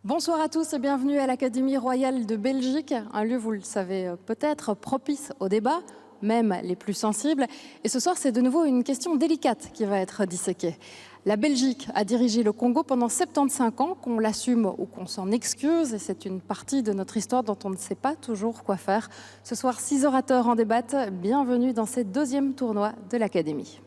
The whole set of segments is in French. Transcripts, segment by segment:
Bonsoir à tous et bienvenue à l'Académie royale de Belgique, un lieu, vous le savez peut-être, propice au débat, même les plus sensibles. Et ce soir, c'est de nouveau une question délicate qui va être disséquée. La Belgique a dirigé le Congo pendant 75 ans, qu'on l'assume ou qu'on s'en excuse, et c'est une partie de notre histoire dont on ne sait pas toujours quoi faire. Ce soir, 6 orateurs en débattent. Bienvenue dans ce deuxième tournoi de l'Académie.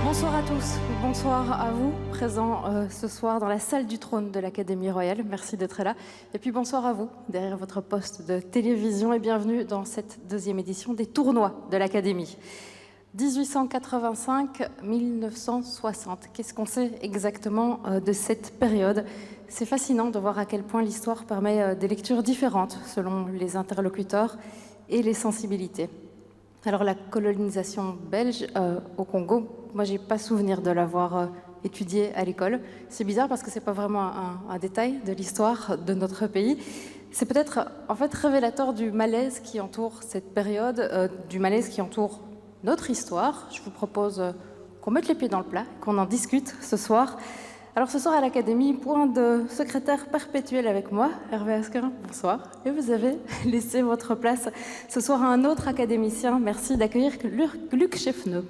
Bonsoir à tous, bonsoir à vous, présents ce soir dans la salle du trône de l'Académie royale. Merci d'être là. Et puis bonsoir à vous, derrière votre poste de télévision, et bienvenue dans cette deuxième édition des tournois de l'Académie. 1885-1960, qu'est-ce qu'on sait exactement de cette période? C'est fascinant de voir à quel point l'histoire permet des lectures différentes selon les interlocuteurs et les sensibilités. Alors la colonisation belge au Congo, moi j'ai pas souvenir de l'avoir étudiée à l'école. C'est bizarre parce que c'est pas vraiment un détail de l'histoire de notre pays. C'est peut-être en fait révélateur du malaise qui entoure cette période, du malaise qui entoure notre histoire. Je vous propose qu'on mette les pieds dans le plat, qu'on en discute ce soir. Alors ce soir à l'Académie, point de secrétaire perpétuel avec moi, Hervé Asquin, bonsoir. Et vous avez laissé votre place ce soir à un autre académicien. Merci d'accueillir Luc Cheffneux.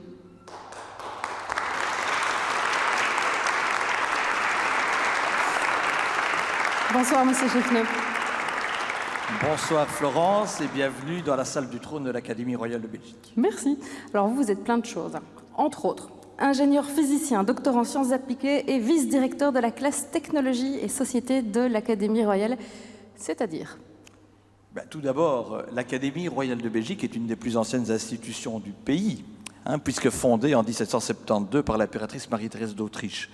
Bonsoir Monsieur Cheffneux. Bonsoir Florence et bienvenue dans la salle du trône de l'Académie royale de Belgique. Merci. Alors vous êtes plein de choses, entre autres. Ingénieur physicien, doctorant en sciences appliquées et vice-directeur de la classe technologie et société de l'Académie royale, c'est-à-dire Tout d'abord, l'Académie royale de Belgique est une des plus anciennes institutions du pays, puisque fondée en 1772 par l'impératrice Marie-Thérèse d'Autriche.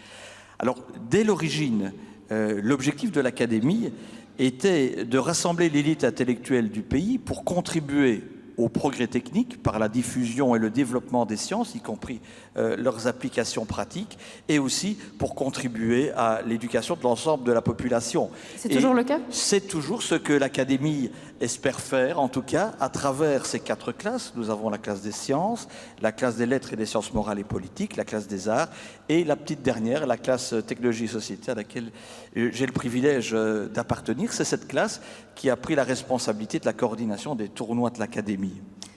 Alors, dès l'origine, l'objectif de l'Académie était de rassembler l'élite intellectuelle du pays pour contribuer au progrès technique par la diffusion et le développement des sciences, y compris leurs applications pratiques, et aussi pour contribuer à l'éducation de l'ensemble de la population. C'est toujours le cas ? C'est toujours ce que l'Académie espère faire, en tout cas, à travers ces 4 classes. Nous avons la classe des sciences, la classe des lettres et des sciences morales et politiques, la classe des arts, et la petite dernière, la classe technologie et société, à laquelle j'ai le privilège d'appartenir. C'est cette classe qui a pris la responsabilité de la coordination des tournois de l'Académie.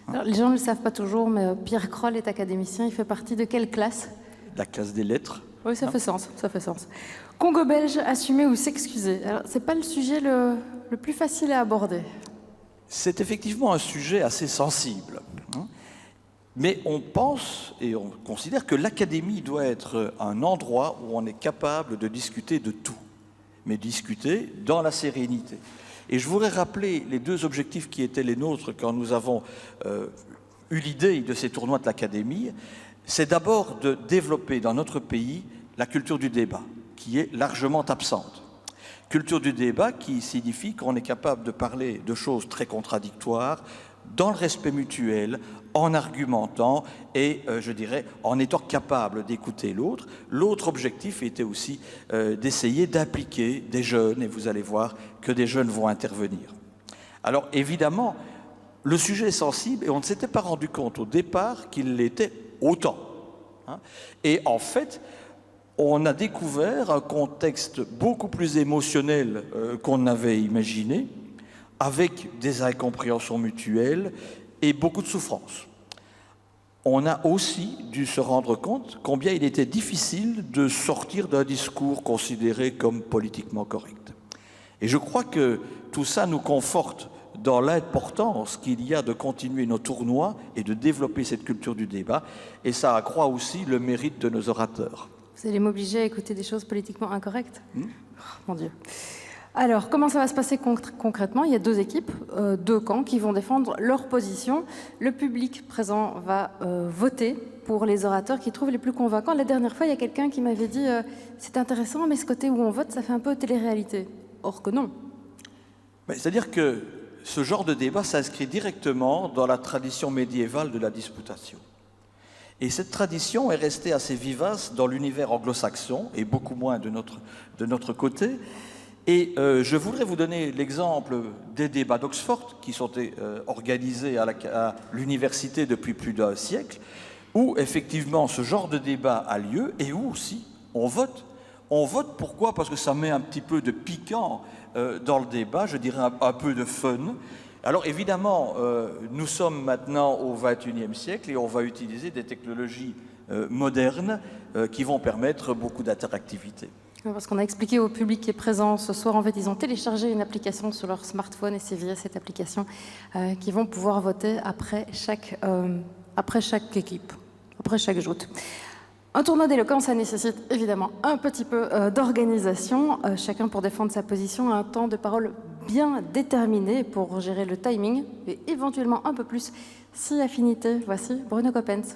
Alors, les gens ne le savent pas toujours, mais Pierre Kroll est académicien. Il fait partie de quelle classe? La classe des lettres. Oui, ça fait sens, ça fait sens. Congo belge, assumer ou s'excuser. Alors, c'est pas le sujet le plus facile à aborder. C'est effectivement un sujet assez sensible. Mais on pense et on considère que l'Académie doit être un endroit où on est capable de discuter de tout, mais discuter dans la sérénité. Et je voudrais rappeler les 2 objectifs qui étaient les nôtres quand nous avons eu l'idée de ces tournois de l'Académie. C'est d'abord de développer dans notre pays la culture du débat, qui est largement absente. Culture du débat qui signifie qu'on est capable de parler de choses très contradictoires, dans le respect mutuel, en argumentant et, je dirais, en étant capable d'écouter l'autre. L'autre objectif était aussi d'essayer d'impliquer des jeunes, et vous allez voir que des jeunes vont intervenir. Alors, évidemment, le sujet est sensible et on ne s'était pas rendu compte au départ qu'il l'était autant. Et en fait, on a découvert un contexte beaucoup plus émotionnel qu'on n'avait imaginé, avec des incompréhensions mutuelles et beaucoup de souffrance. On a aussi dû se rendre compte combien il était difficile de sortir d'un discours considéré comme politiquement correct. Et je crois que tout ça nous conforte dans l'importance qu'il y a de continuer nos tournois et de développer cette culture du débat. Et ça accroît aussi le mérite de nos orateurs. Vous allez m'obliger à écouter des choses politiquement incorrectes? Oh, mon Dieu. Alors, comment ça va se passer concrètement? Il y a 2 équipes, 2 camps qui vont défendre leur position. Le public présent va voter pour les orateurs qui trouvent les plus convaincants. La dernière fois, il y a quelqu'un qui m'avait dit c'est intéressant, mais ce côté où on vote, ça fait un peu télé-réalité. Or que non. C'est-à-dire que ce genre de débat s'inscrit directement dans la tradition médiévale de la disputation. Et cette tradition est restée assez vivace dans l'univers anglo-saxon et beaucoup moins de notre côté. Et je voudrais vous donner l'exemple des débats d'Oxford qui sont organisés à l'université depuis plus d'un siècle, où effectivement ce genre de débat a lieu et où aussi on vote. On vote pourquoi? Parce que ça met un petit peu de piquant dans le débat, je dirais un peu de fun. Alors évidemment, nous sommes maintenant au XXIe siècle et on va utiliser des technologies modernes qui vont permettre beaucoup d'interactivité. Parce qu'on a expliqué au public qui est présent ce soir, en fait, ils ont téléchargé une application sur leur smartphone et c'est via cette application qu'ils vont pouvoir voter après chaque équipe, après chaque joute. Un tournoi d'éloquence, ça nécessite évidemment un petit peu d'organisation, chacun pour défendre sa position, un temps de parole bien déterminé pour gérer le timing et éventuellement un peu plus si affinité. Voici Bruno Coppens.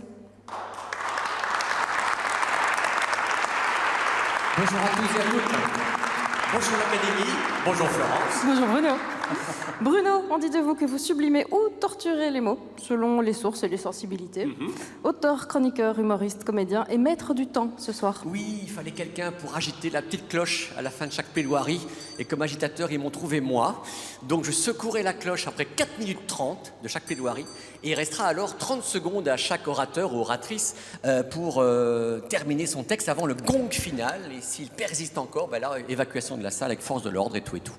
Bonjour à tous et à toutes. Bonjour l'Académie. Bonjour Florence. Bonjour Bruno. Bruno, on dit de vous que vous sublimez ou torturez les mots, selon les sources et les sensibilités. Auteur, chroniqueur, humoriste, comédien et maître du temps ce soir. Oui, il fallait quelqu'un pour agiter la petite cloche à la fin de chaque plaidoirie. Et comme agitateur, ils m'ont trouvé moi. Donc je secouerai la cloche après 4 minutes 30 de chaque plaidoirie. Et il restera alors 30 secondes à chaque orateur ou oratrice pour terminer son texte avant le gong final. Et s'il persiste encore, ben là, évacuation de la salle avec force de l'ordre et tout et tout.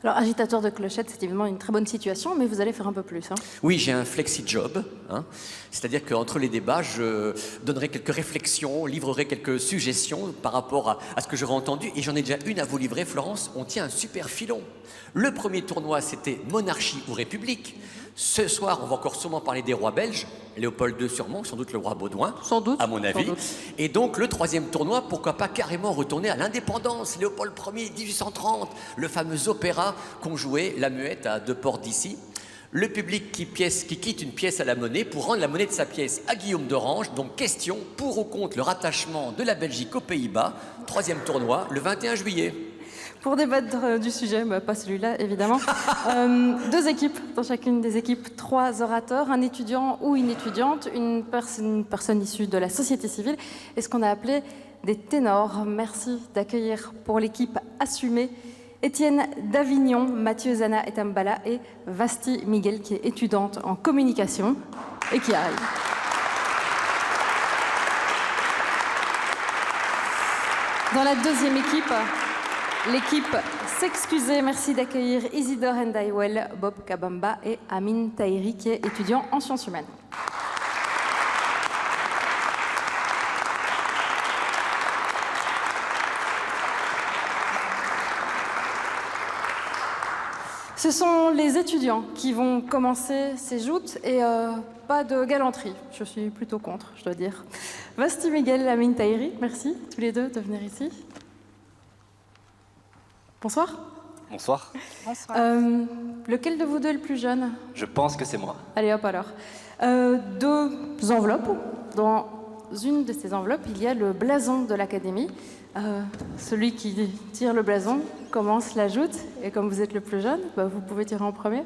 Alors, agitateur de clochette, c'est évidemment une très bonne situation, mais vous allez faire un peu plus. Hein. Oui, j'ai un flexi-job, hein. C'est-à-dire qu'entre les débats, je donnerai quelques réflexions, livrerai quelques suggestions par rapport à ce que j'aurais entendu, et j'en ai déjà une à vous livrer, Florence. On tient un super filon. Le premier tournoi, c'était monarchie ou république. Ce soir, on va encore sûrement parler des rois belges, Léopold II sûrement, sans doute le roi Baudouin, sans doute, à mon avis. Doute. Et donc le troisième tournoi, pourquoi pas carrément retourner à l'indépendance, Léopold Ier, 1830, le fameux opéra qu'on jouait, La Muette, à 2 portes d'ici. Le public qui quitte une pièce à la monnaie pour rendre la monnaie de sa pièce à Guillaume d'Orange. Donc question, pour ou contre le rattachement de la Belgique aux Pays-Bas. Troisième tournoi, le 21 juillet. Pour débattre du sujet, pas celui-là évidemment, 2 équipes, dans chacune des équipes, 3 orateurs, un étudiant ou une étudiante, une personne issue de la société civile et ce qu'on a appelé des ténors. Merci d'accueillir pour l'équipe assumée Étienne Davignon, Mathieu Zana Etambala et Vasti Miguel qui est étudiante en communication et qui arrive. Dans la deuxième équipe, l'équipe s'excusait. Merci d'accueillir Isidore Ndaiwel, Bob Kabamba et Amin Tahiri, qui est étudiant en sciences humaines. Ce sont les étudiants qui vont commencer ces joutes et pas de galanterie. Je suis plutôt contre, je dois dire. Vasti Miguel, Amin Tahiri, merci tous les deux de venir ici. Bonsoir. Bonsoir. Bonsoir. Lequel de vous deux est le plus jeune? Je pense que c'est moi. Allez hop alors. 2 enveloppes. Dans une de ces enveloppes, il y a le blason de l'Académie. Celui qui tire le blason commence la joute. Et comme vous êtes le plus jeune, vous pouvez tirer en premier.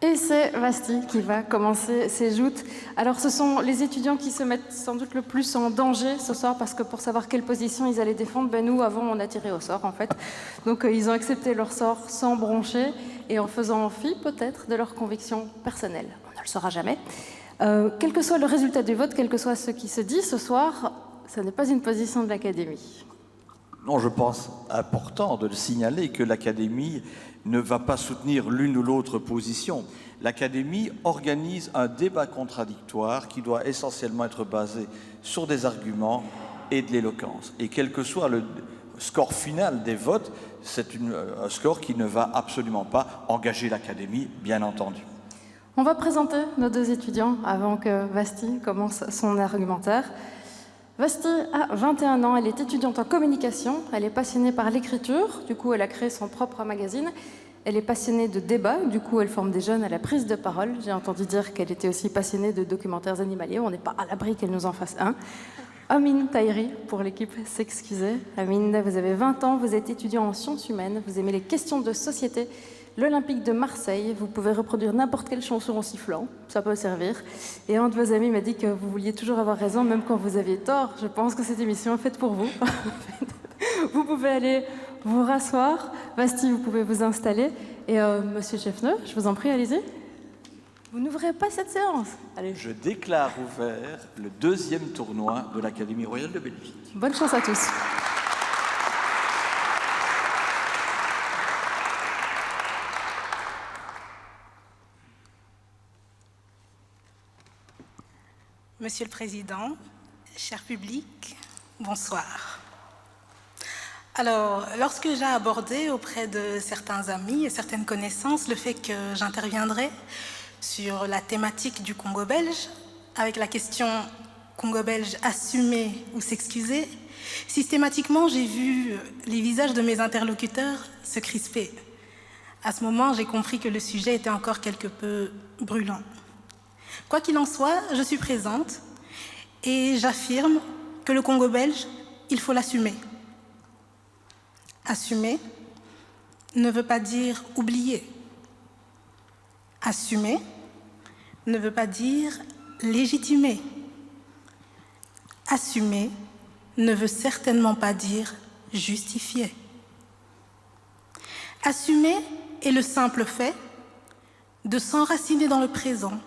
Et c'est Vasti qui va commencer ses joutes. Alors ce sont les étudiants qui se mettent sans doute le plus en danger ce soir parce que pour savoir quelle position ils allaient défendre, nous avant on a tiré au sort en fait. Donc ils ont accepté leur sort sans broncher et en faisant fi peut-être de leurs convictions personnelles. On ne le saura jamais. Quel que soit le résultat du vote, quel que soit ce qui se dit ce soir, ça n'est pas une position de l'Académie. Non, je pense important de le signaler que l'Académie ne va pas soutenir l'une ou l'autre position. L'Académie organise un débat contradictoire qui doit essentiellement être basé sur des arguments et de l'éloquence. Et quel que soit le score final des votes, c'est un score qui ne va absolument pas engager l'Académie, bien entendu. On va présenter nos 2 étudiants avant que Vasti commence son argumentaire. Vasti a 21 ans, elle est étudiante en communication, elle est passionnée par l'écriture, du coup elle a créé son propre magazine, elle est passionnée de débat, du coup elle forme des jeunes à la prise de parole. J'ai entendu dire qu'elle était aussi passionnée de documentaires animaliers, on n'est pas à l'abri qu'elle nous en fasse un. Amine Tahiri, pour l'équipe s'excuser. Amine, vous avez 20 ans, vous êtes étudiant en sciences humaines, vous aimez les questions de société, l'Olympique de Marseille, vous pouvez reproduire n'importe quelle chanson en sifflant, ça peut servir. Et un de vos amis m'a dit que vous vouliez toujours avoir raison, même quand vous aviez tort. Je pense que cette émission est faite pour vous. Vous pouvez aller vous rasseoir. Bastille, vous pouvez vous installer. Et Monsieur Chefneux, je vous en prie, allez-y. Vous n'ouvrez pas cette séance. Allez. Je déclare ouvert le deuxième tournoi de l'Académie royale de Belgique. Bonne chance à tous. Monsieur le Président, cher public, bonsoir. Alors, lorsque j'ai abordé auprès de certains amis et certaines connaissances le fait que j'interviendrai sur la thématique du Congo belge, avec la question Congo belge assumer ou s'excuser, systématiquement j'ai vu les visages de mes interlocuteurs se crisper. À ce moment, j'ai compris que le sujet était encore quelque peu brûlant. Quoi qu'il en soit, je suis présente et j'affirme que le Congo belge, il faut l'assumer. Assumer ne veut pas dire oublier. Assumer ne veut pas dire légitimer. Assumer ne veut certainement pas dire justifier. Assumer est le simple fait de s'enraciner dans le présent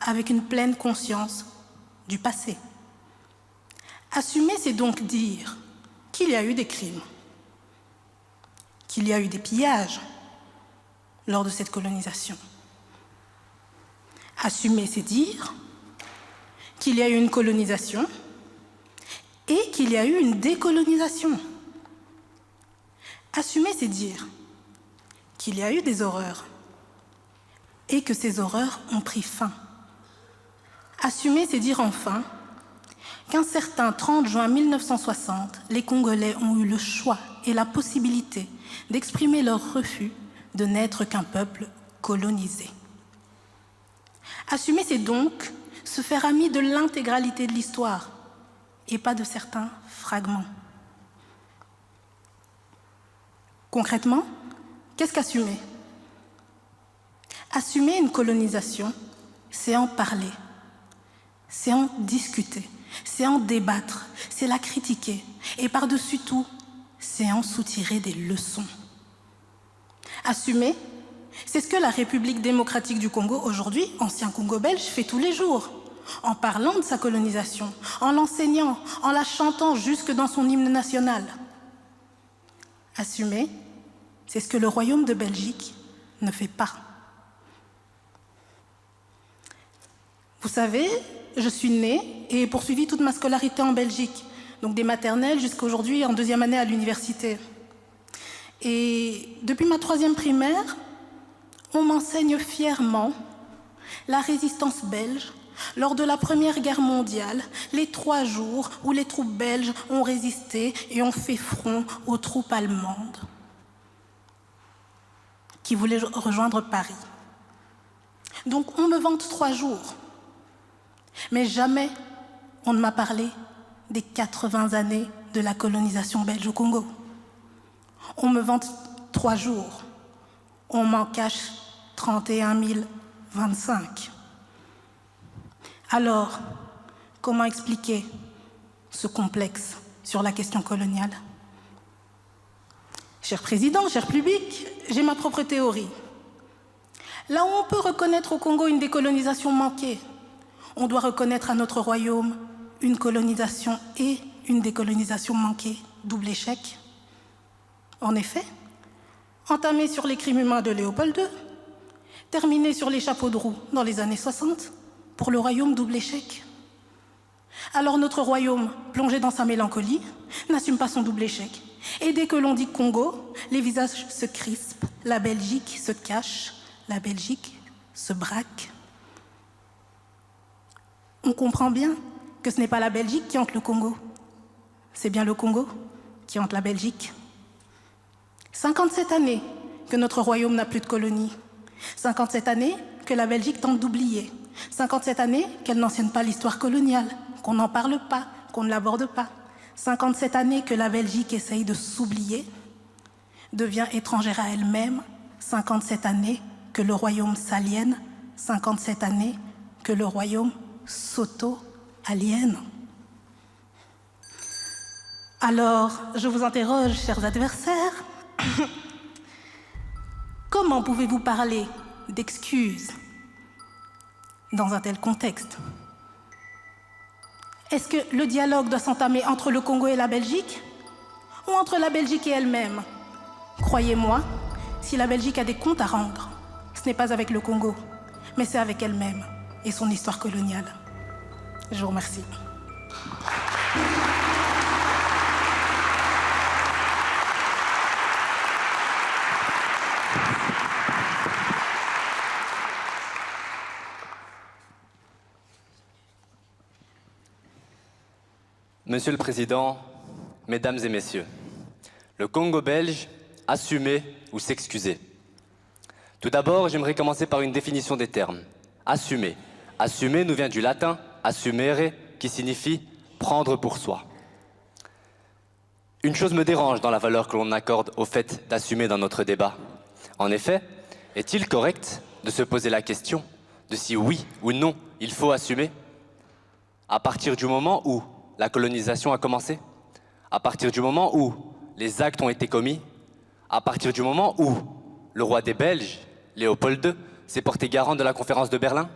avec une pleine conscience du passé. Assumer, c'est donc dire qu'il y a eu des crimes, qu'il y a eu des pillages lors de cette colonisation. Assumer, c'est dire qu'il y a eu une colonisation et qu'il y a eu une décolonisation. Assumer, c'est dire qu'il y a eu des horreurs et que ces horreurs ont pris fin. Assumer, c'est dire enfin qu'un certain 30 juin 1960, les Congolais ont eu le choix et la possibilité d'exprimer leur refus de n'être qu'un peuple colonisé. Assumer, c'est donc se faire ami de l'intégralité de l'histoire et pas de certains fragments. Concrètement, qu'est-ce qu'assumer ? Assumer une colonisation, c'est en parler, c'est en discuter, c'est en débattre, c'est la critiquer et par-dessus tout, c'est en soutirer des leçons. Assumer, c'est ce que la République démocratique du Congo, aujourd'hui, ancien Congo belge, fait tous les jours, en parlant de sa colonisation, en l'enseignant, en la chantant jusque dans son hymne national. Assumer, c'est ce que le Royaume de Belgique ne fait pas. Vous savez, je suis née et ai poursuivi toute ma scolarité en Belgique, donc des maternelles jusqu'à aujourd'hui en 2e année à l'université. Et depuis ma 3e primaire, on m'enseigne fièrement la résistance belge lors de la Première Guerre mondiale, les 3 jours où les troupes belges ont résisté et ont fait front aux troupes allemandes qui voulaient rejoindre Paris. Donc on me vante 3 jours, mais jamais on ne m'a parlé des 80 années de la colonisation belge au Congo. On me vante 3 jours, on m'en cache 31 025. Alors, comment expliquer ce complexe sur la question coloniale ? Cher Président, cher public, j'ai ma propre théorie. Là où on peut reconnaître au Congo une décolonisation manquée, on doit reconnaître à notre royaume une colonisation et une décolonisation manquée, double échec. En effet, entamé sur les crimes humains de Léopold II, terminé sur les chapeaux de roue dans les années 60, pour le royaume double échec. Alors notre royaume, plongé dans sa mélancolie, n'assume pas son double échec. Et dès que l'on dit Congo, les visages se crispent, la Belgique se cache, la Belgique se braque. On comprend bien que ce n'est pas la Belgique qui hante le Congo, c'est bien le Congo qui hante la Belgique. 57 années que notre royaume n'a plus de colonie, 57 années que la Belgique tente d'oublier, 57 années qu'elle n'enseigne pas l'histoire coloniale, qu'on n'en parle pas, qu'on ne l'aborde pas. 57 années que la Belgique essaye de s'oublier, devient étrangère à elle-même. 57 années que le royaume s'aliène. 57 années que le royaume s'auto-aliène. Alors, je vous interroge, chers adversaires, comment pouvez-vous parler d'excuses dans un tel contexte? Est-ce que le dialogue doit s'entamer entre le Congo et la Belgique ou entre la Belgique et elle-même? Croyez-moi, si la Belgique a des comptes à rendre, ce n'est pas avec le Congo, mais c'est avec elle-même et son histoire coloniale. Je vous remercie. Monsieur le Président, Mesdames et Messieurs, le Congo belge, assumer ou s'excuser. Tout d'abord, j'aimerais commencer par une définition des termes. Assumer. Assumer nous vient du latin assumere, qui signifie prendre pour soi. Une chose me dérange dans la valeur que l'on accorde au fait d'assumer dans notre débat. En effet, est-il correct de se poser la question de si oui ou non il faut assumer à partir du moment où la colonisation a commencé, à partir du moment où les actes ont été commis, à partir du moment où le roi des Belges, Léopold II, s'est porté garant de la conférence de Berlin?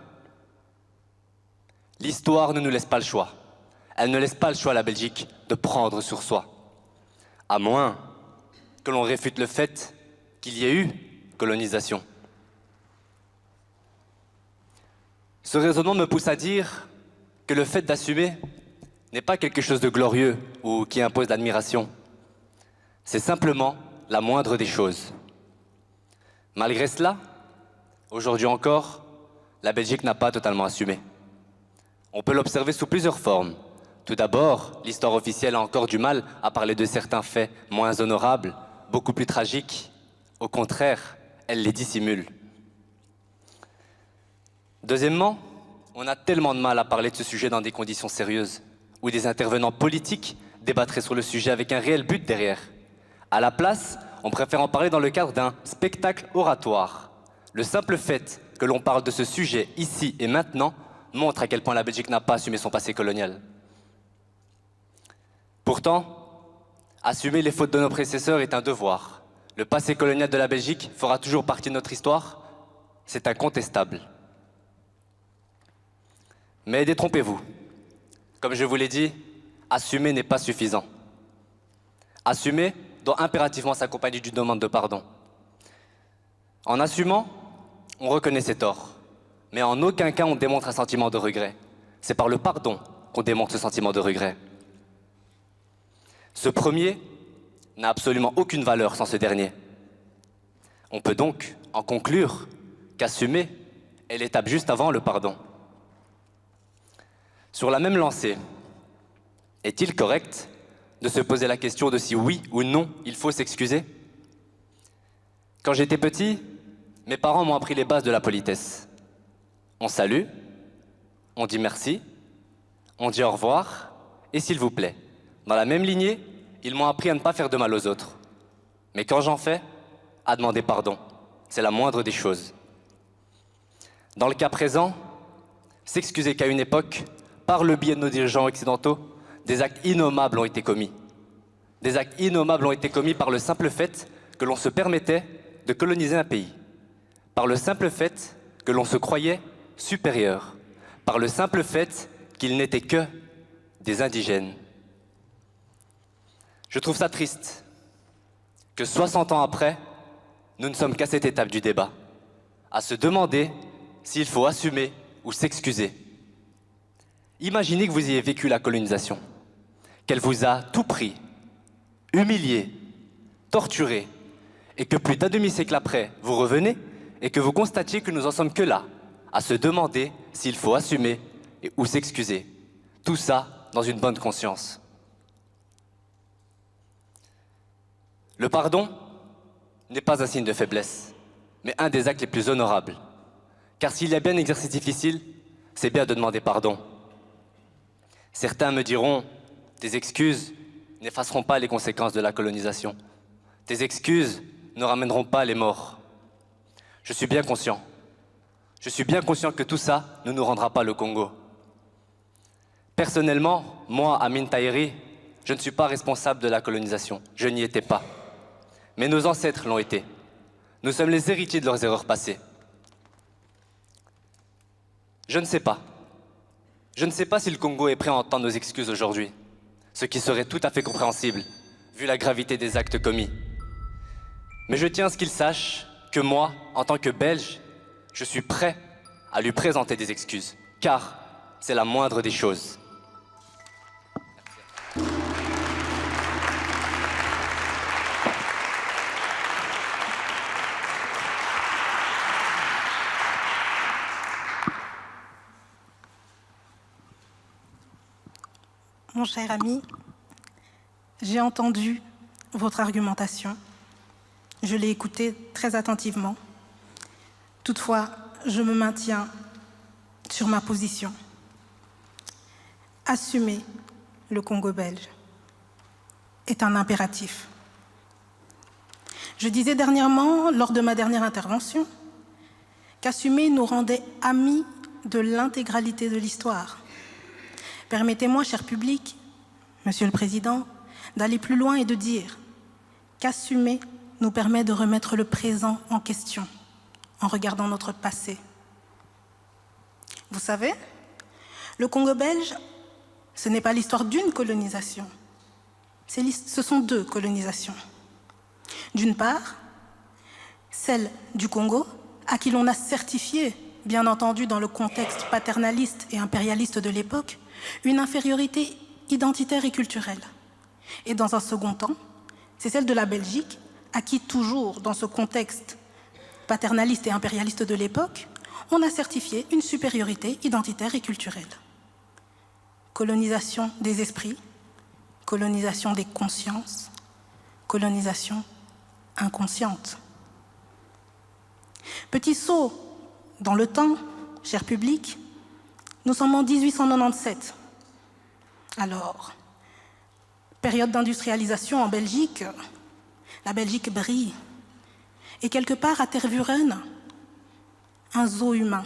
L'histoire ne nous laisse pas le choix. Elle ne laisse pas le choix à la Belgique de prendre sur soi. À moins que l'on réfute le fait qu'il y ait eu colonisation. Ce raisonnement me pousse à dire que le fait d'assumer n'est pas quelque chose de glorieux ou qui impose l'admiration. C'est simplement la moindre des choses. Malgré cela, aujourd'hui encore, la Belgique n'a pas totalement assumé. On peut l'observer sous plusieurs formes. Tout d'abord, l'histoire officielle a encore du mal à parler de certains faits moins honorables, beaucoup plus tragiques. Au contraire, elle les dissimule. Deuxièmement, on a tellement de mal à parler de ce sujet dans des conditions sérieuses, où des intervenants politiques débattraient sur le sujet avec un réel but derrière. À la place, on préfère en parler dans le cadre d'un spectacle oratoire. Le simple fait que l'on parle de ce sujet ici et maintenant montre à quel point la Belgique n'a pas assumé son passé colonial. Pourtant, assumer les fautes de nos prédécesseurs est un devoir. Le passé colonial de la Belgique fera toujours partie de notre histoire, c'est incontestable. Mais détrompez-vous. Comme je vous l'ai dit, assumer n'est pas suffisant. Assumer doit impérativement s'accompagner d'une demande de pardon. En assumant, on reconnaît ses torts, mais en aucun cas on démontre un sentiment de regret. C'est par le pardon qu'on démontre ce sentiment de regret. Ce premier n'a absolument aucune valeur sans ce dernier. On peut donc en conclure qu'assumer est l'étape juste avant le pardon. Sur la même lancée, est-il correct de se poser la question de si oui ou non il faut s'excuser? Quand j'étais petit, mes parents m'ont appris les bases de la politesse. On salue, on dit merci, on dit au revoir et s'il vous plaît. Dans la même lignée, ils m'ont appris à ne pas faire de mal aux autres. Mais quand j'en fais, à demander pardon. C'est la moindre des choses. Dans le cas présent, s'excuser qu'à une époque, par le biais de nos dirigeants occidentaux, des actes innommables ont été commis. Des actes innommables ont été commis par le simple fait que l'on se permettait de coloniser un pays. Par le simple fait que l'on se croyait supérieur. Par le simple fait qu'ils n'étaient que des indigènes. Je trouve ça triste que 60 ans après, nous ne sommes qu'à cette étape du débat, à se demander s'il faut assumer ou s'excuser. Imaginez que vous ayez vécu la colonisation, qu'elle vous a tout pris, humilié, torturé, et que plus d'un demi-siècle après, vous revenez et que vous constatiez que nous en sommes que là, à se demander s'il faut assumer ou s'excuser. Tout ça dans une bonne conscience. Le pardon n'est pas un signe de faiblesse, mais un des actes les plus honorables. Car s'il y a bien un exercice difficile, c'est bien de demander pardon. Certains me diront tes excuses n'effaceront pas les conséquences de la colonisation. Tes excuses ne ramèneront pas les morts. Je suis bien conscient. Je suis bien conscient que tout ça ne nous rendra pas le Congo. Personnellement, moi, Amin Tahiri, je ne suis pas responsable de la colonisation. Je n'y étais pas. Mais nos ancêtres l'ont été. Nous sommes les héritiers de leurs erreurs passées. Je ne sais pas. Je ne sais pas si le Congo est prêt à entendre nos excuses aujourd'hui, ce qui serait tout à fait compréhensible, vu la gravité des actes commis. Mais je tiens à ce qu'il sache que moi, en tant que Belge, je suis prêt à lui présenter des excuses, car c'est la moindre des choses. Mon cher ami, j'ai entendu votre argumentation. Je l'ai écoutée très attentivement. Toutefois, je me maintiens sur ma position. Assumer le Congo belge est un impératif. Je disais dernièrement, lors de ma dernière intervention, qu'assumer nous rendait amis de l'intégralité de l'histoire. Permettez-moi, cher public, Monsieur le Président, d'aller plus loin et de dire qu'assumer nous permet de remettre le présent en question en regardant notre passé. Vous savez, le Congo belge, ce n'est pas l'histoire d'une colonisation, ce sont deux colonisations. D'une part, celle du Congo, à qui l'on a certifié, bien entendu dans le contexte paternaliste et impérialiste de l'époque, une infériorité identitaire et culturelle. Et dans un second temps, c'est celle de la Belgique, à qui toujours, dans ce contexte paternaliste et impérialiste de l'époque, on a certifié une supériorité identitaire et culturelle. Colonisation des esprits, colonisation des consciences, colonisation inconsciente. Petit saut dans le temps, cher public, nous sommes en 1897. Alors, période d'industrialisation en Belgique, la Belgique brille. Et quelque part à Tervuren, un zoo humain.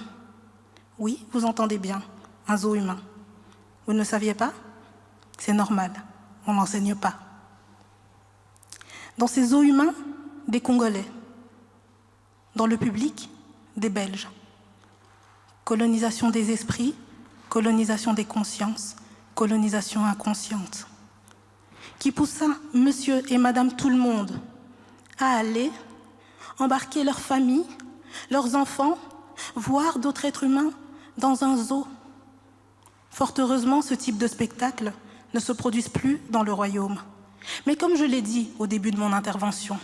Oui, vous entendez bien, un zoo humain. Vous ne le saviez pas? C'est normal, on n'enseigne pas. Dans ces zoos humains, des Congolais. Dans le public, des Belges. Colonisation des esprits, colonisation des consciences, colonisation inconsciente, qui poussa monsieur et madame tout le monde à aller embarquer leurs familles, leurs enfants, voire d'autres êtres humains dans un zoo. Fort heureusement, ce type de spectacle ne se produise plus dans le royaume. Mais comme je l'ai dit au début de mon intervention,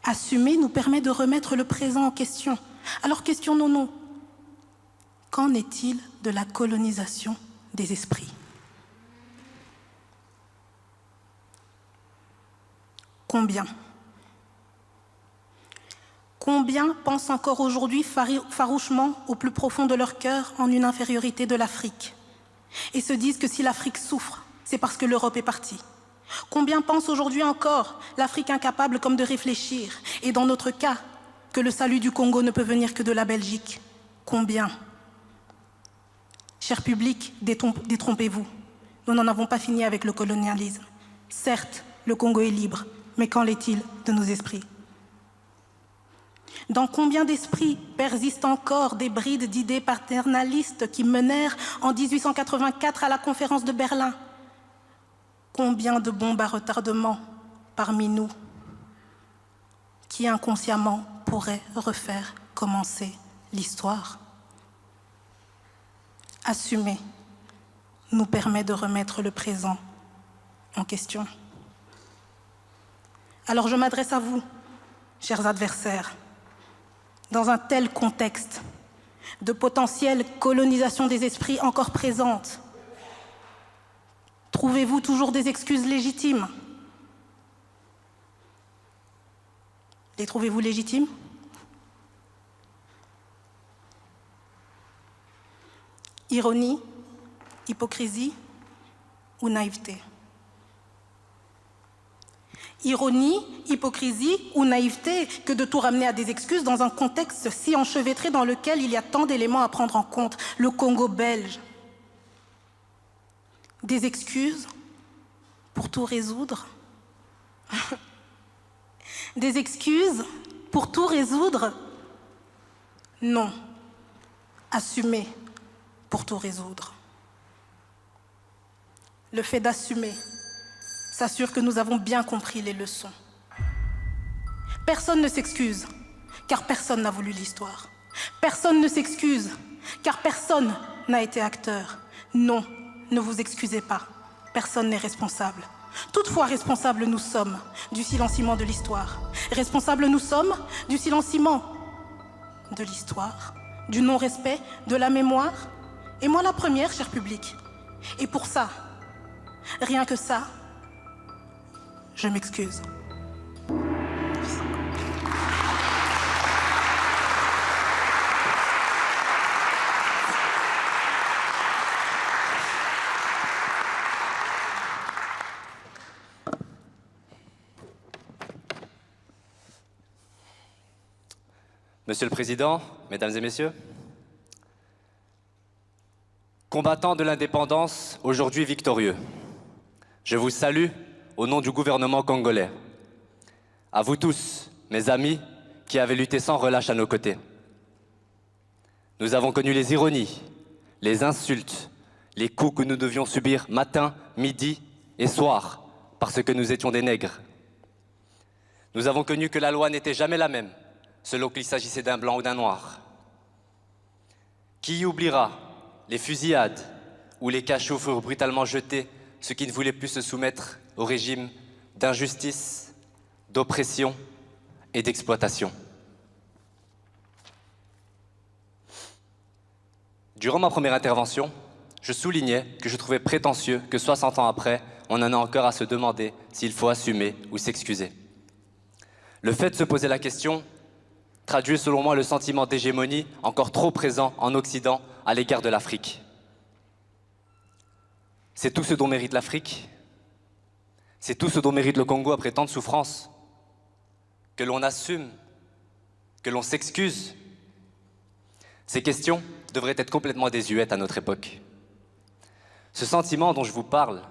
assumer nous permet de remettre le présent en question. Alors questionnons-nous. Qu'en est-il de la colonisation des esprits? Combien pensent encore aujourd'hui farouchement au plus profond de leur cœur en une infériorité de l'Afrique et se disent que si l'Afrique souffre, c'est parce que l'Europe est partie? Combien pensent aujourd'hui encore l'Afrique incapable comme de réfléchir et dans notre cas, que le salut du Congo ne peut venir que de la Belgique? Combien? Cher public, détrompez-vous. Nous n'en avons pas fini avec le colonialisme. Certes, le Congo est libre, mais qu'en est-il de nos esprits? Dans combien d'esprits persistent encore des brides d'idées paternalistes qui menèrent en 1884 à la conférence de Berlin? Combien de bombes à retardement parmi nous qui inconsciemment pourraient refaire commencer l'histoire? Assumer nous permet de remettre le présent en question. Alors je m'adresse à vous, chers adversaires. Dans un tel contexte de potentielle colonisation des esprits encore présente, trouvez-vous toujours des excuses légitimes? Les trouvez-vous légitimes? Ironie, hypocrisie ou naïveté? Ironie, hypocrisie ou naïveté que de tout ramener à des excuses dans un contexte si enchevêtré dans lequel il y a tant d'éléments à prendre en compte, le Congo belge. Des excuses pour tout résoudre. Des excuses pour tout résoudre? Non. Assumer pour tout résoudre. Le fait d'assumer s'assure que nous avons bien compris les leçons. Personne ne s'excuse, car personne n'a voulu l'histoire. Personne ne s'excuse, car personne n'a été acteur. Non, ne vous excusez pas, personne n'est responsable. Toutefois, responsables nous sommes du silenciement de l'histoire. Responsables nous sommes du silenciement de l'histoire, du non-respect, de la mémoire. Et moi la première, cher public. Et pour ça, rien que ça, je m'excuse. Monsieur le Président, Mesdames et Messieurs, combattants de l'indépendance, aujourd'hui victorieux, je vous salue au nom du gouvernement congolais. À vous tous, mes amis, qui avez lutté sans relâche à nos côtés. Nous avons connu les ironies, les insultes, les coups que nous devions subir matin, midi et soir, parce que nous étions des nègres. Nous avons connu que la loi n'était jamais la même, selon qu'il s'agissait d'un blanc ou d'un noir. Qui oubliera les fusillades ou les cachots furent brutalement jetés, ceux qui ne voulaient plus se soumettre au régime d'injustice, d'oppression et d'exploitation. Durant ma première intervention, je soulignais que je trouvais prétentieux que 60 ans après, on en a encore à se demander s'il faut assumer ou s'excuser. Le fait de se poser la question traduit selon moi le sentiment d'hégémonie encore trop présent en Occident à l'égard de l'Afrique. C'est tout ce dont mérite l'Afrique, c'est tout ce dont mérite le Congo après tant de souffrances, que l'on assume, que l'on s'excuse. Ces questions devraient être complètement désuètes à notre époque. Ce sentiment dont je vous parle,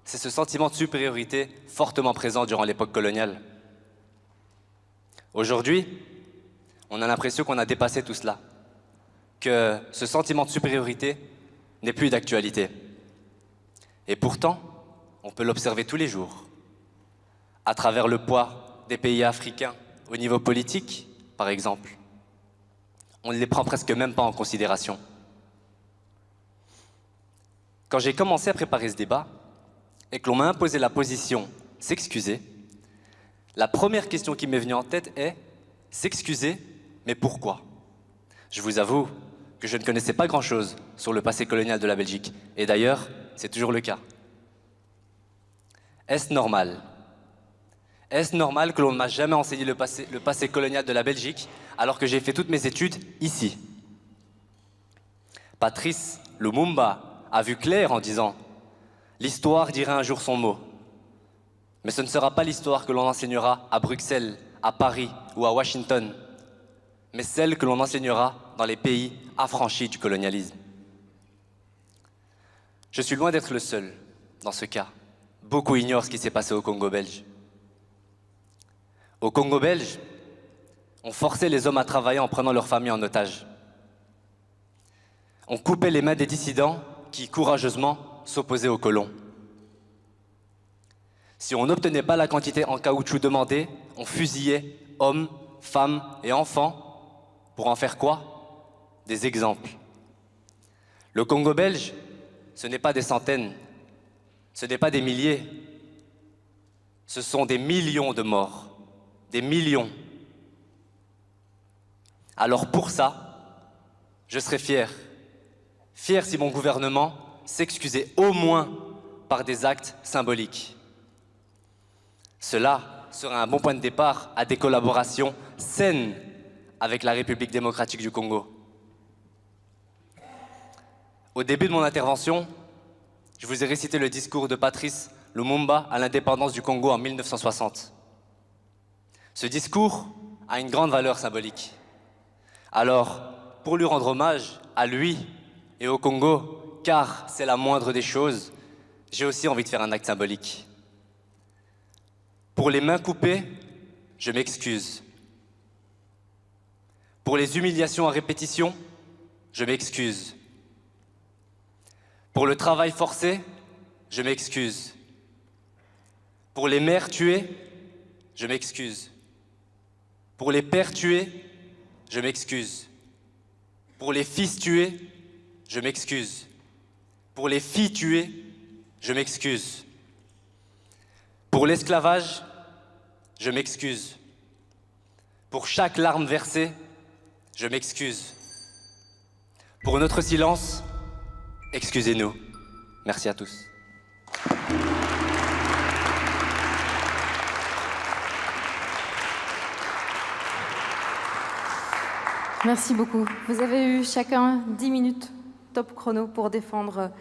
c'est ce sentiment de supériorité fortement présent durant l'époque coloniale. Aujourd'hui, on a l'impression qu'on a dépassé tout cela, que ce sentiment de supériorité n'est plus d'actualité. Et pourtant, on peut l'observer tous les jours, à travers le poids des pays africains au niveau politique, par exemple. On ne les prend presque même pas en considération. Quand j'ai commencé à préparer ce débat, et que l'on m'a imposé la position « s'excuser », la première question qui m'est venue en tête est « s'excuser, mais pourquoi ?» Je vous avoue que je ne connaissais pas grand-chose sur le passé colonial de la Belgique, et d'ailleurs, c'est toujours le cas. Est-ce normal? Est-ce normal que l'on ne m'a jamais enseigné le passé colonial de la Belgique alors que j'ai fait toutes mes études ici? Patrice Lumumba a vu clair en disant « L'histoire dira un jour son mot ». Mais ce ne sera pas l'histoire que l'on enseignera à Bruxelles, à Paris ou à Washington, mais celle que l'on enseignera dans les pays affranchis du colonialisme. Je suis loin d'être le seul dans ce cas. Beaucoup ignorent ce qui s'est passé au Congo belge. Au Congo belge, on forçait les hommes à travailler en prenant leurs familles en otage. On coupait les mains des dissidents qui, courageusement, s'opposaient aux colons. Si on n'obtenait pas la quantité en caoutchouc demandée, on fusillait hommes, femmes et enfants. Pour en faire quoi? Des exemples. Le Congo belge, ce n'est pas des centaines, ce n'est pas des milliers, ce sont des millions de morts, des millions. Alors pour ça, je serais fier si mon gouvernement s'excusait au moins par des actes symboliques. Cela serait un bon point de départ à des collaborations saines avec la République démocratique du Congo. Au début de mon intervention, je vous ai récité le discours de Patrice Lumumba à l'indépendance du Congo en 1960. Ce discours a une grande valeur symbolique. Alors, pour lui rendre hommage, à lui et au Congo, car c'est la moindre des choses, j'ai aussi envie de faire un acte symbolique. Pour les mains coupées, je m'excuse. Pour les humiliations à répétition, je m'excuse. Pour le travail forcé, je m'excuse. Pour les mères tuées, je m'excuse. Pour les pères tués, je m'excuse. Pour les fils tués, je m'excuse. Pour les filles tuées, je m'excuse. Pour l'esclavage, je m'excuse. Pour chaque larme versée, je m'excuse. Pour notre silence, excusez-nous. Merci à tous. Merci beaucoup. Vous avez eu chacun 10 minutes top chrono pour défendre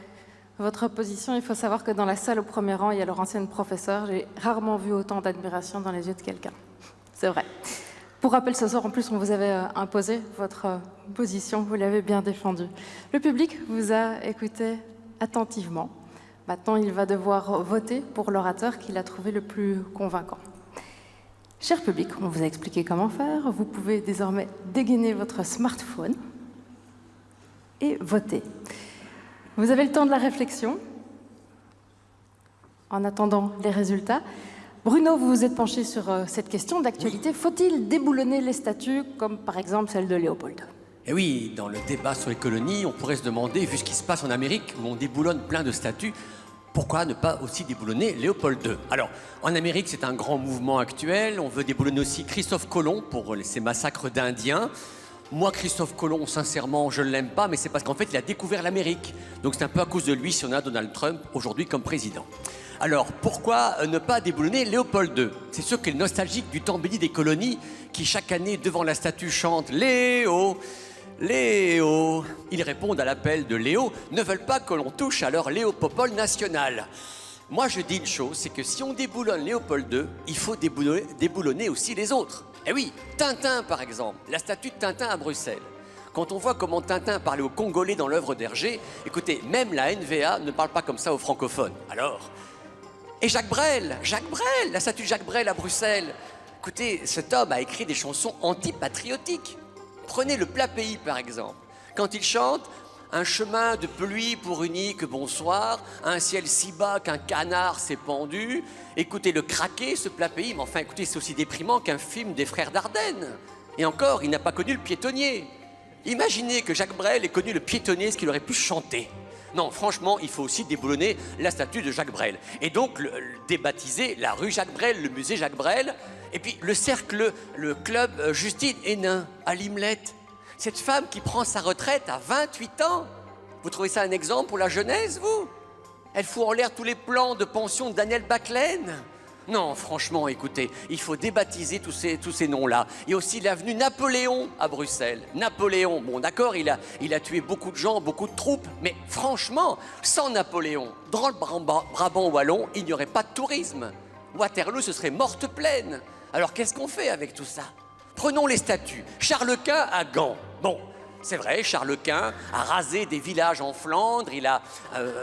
votre position. Il faut savoir que dans la salle au premier rang, il y a leur ancienne professeure. J'ai rarement vu autant d'admiration dans les yeux de quelqu'un. C'est vrai. Pour rappel, ce soir, en plus, on vous avait imposé votre position. Vous l'avez bien défendue. Le public vous a écouté attentivement. Maintenant, il va devoir voter pour l'orateur qu'il a trouvé le plus convaincant. Cher public, on vous a expliqué comment faire. Vous pouvez désormais dégainer votre smartphone et voter. Vous avez le temps de la réflexion. En attendant les résultats, Bruno, vous vous êtes penché sur cette question d'actualité. Faut-il déboulonner les statues, comme par exemple celle de Léopold? Et oui, dans le débat sur les colonies, on pourrait se demander, vu ce qui se passe en Amérique, où on déboulonne plein de statues, pourquoi ne pas aussi déboulonner Léopold II? Alors, en Amérique, c'est un grand mouvement actuel. On veut déboulonner aussi Christophe Colomb pour ces massacres d'Indiens. Moi, Christophe Colomb, sincèrement, je ne l'aime pas, mais c'est parce qu'en fait, il a découvert l'Amérique. Donc c'est un peu à cause de lui si on a Donald Trump aujourd'hui comme président. Alors, pourquoi ne pas déboulonner Léopold II? C'est sûr qu'il est nostalgique du temps béni des colonies qui, chaque année, devant la statue, chantent « Léo ». Léo, ils répondent à l'appel de Léo, ne veulent pas que l'on touche à leur Léopopole national. Moi je dis une chose, c'est que si on déboulonne Léopold II, il faut déboulonner aussi les autres. Eh oui, Tintin par exemple, la statue de Tintin à Bruxelles. Quand on voit comment Tintin parlait aux Congolais dans l'œuvre d'Hergé, écoutez, même la NVA ne parle pas comme ça aux francophones. Alors, et Jacques Brel, la statue de Jacques Brel à Bruxelles. Écoutez, cet homme a écrit des chansons antipatriotiques. Prenez le Plat Pays, par exemple. Quand il chante « Un chemin de pluie pour unique bonsoir, un ciel si bas qu'un canard s'est pendu », écoutez le craquer, ce Plat Pays, mais enfin, écoutez, c'est aussi déprimant qu'un film des frères Dardenne. Et encore, il n'a pas connu le piétonnier. Imaginez que Jacques Brel ait connu le piétonnier, ce qu'il aurait pu chanter. Non, franchement, il faut aussi déboulonner la statue de Jacques Brel. Et donc, débaptiser la rue Jacques Brel, le musée Jacques Brel. Et puis, le cercle, le club Justine Hénin, à Limlette. Cette femme qui prend sa retraite à 28 ans. Vous trouvez ça un exemple pour la jeunesse, vous? Elle fout en l'air tous les plans de pension de Daniel Baclaine. Non, franchement, écoutez, il faut débaptiser tous ces noms-là. Il y a aussi l'avenue Napoléon à Bruxelles. Napoléon, bon d'accord, il a tué beaucoup de gens, beaucoup de troupes, mais franchement, sans Napoléon, dans le Brabant wallon, il n'y aurait pas de tourisme. Waterloo, ce serait morte pleine. Alors qu'est-ce qu'on fait avec tout ça? Prenons les statues. Charles Quint à Gand. Bon, c'est vrai, Charles Quint a rasé des villages en Flandre, il a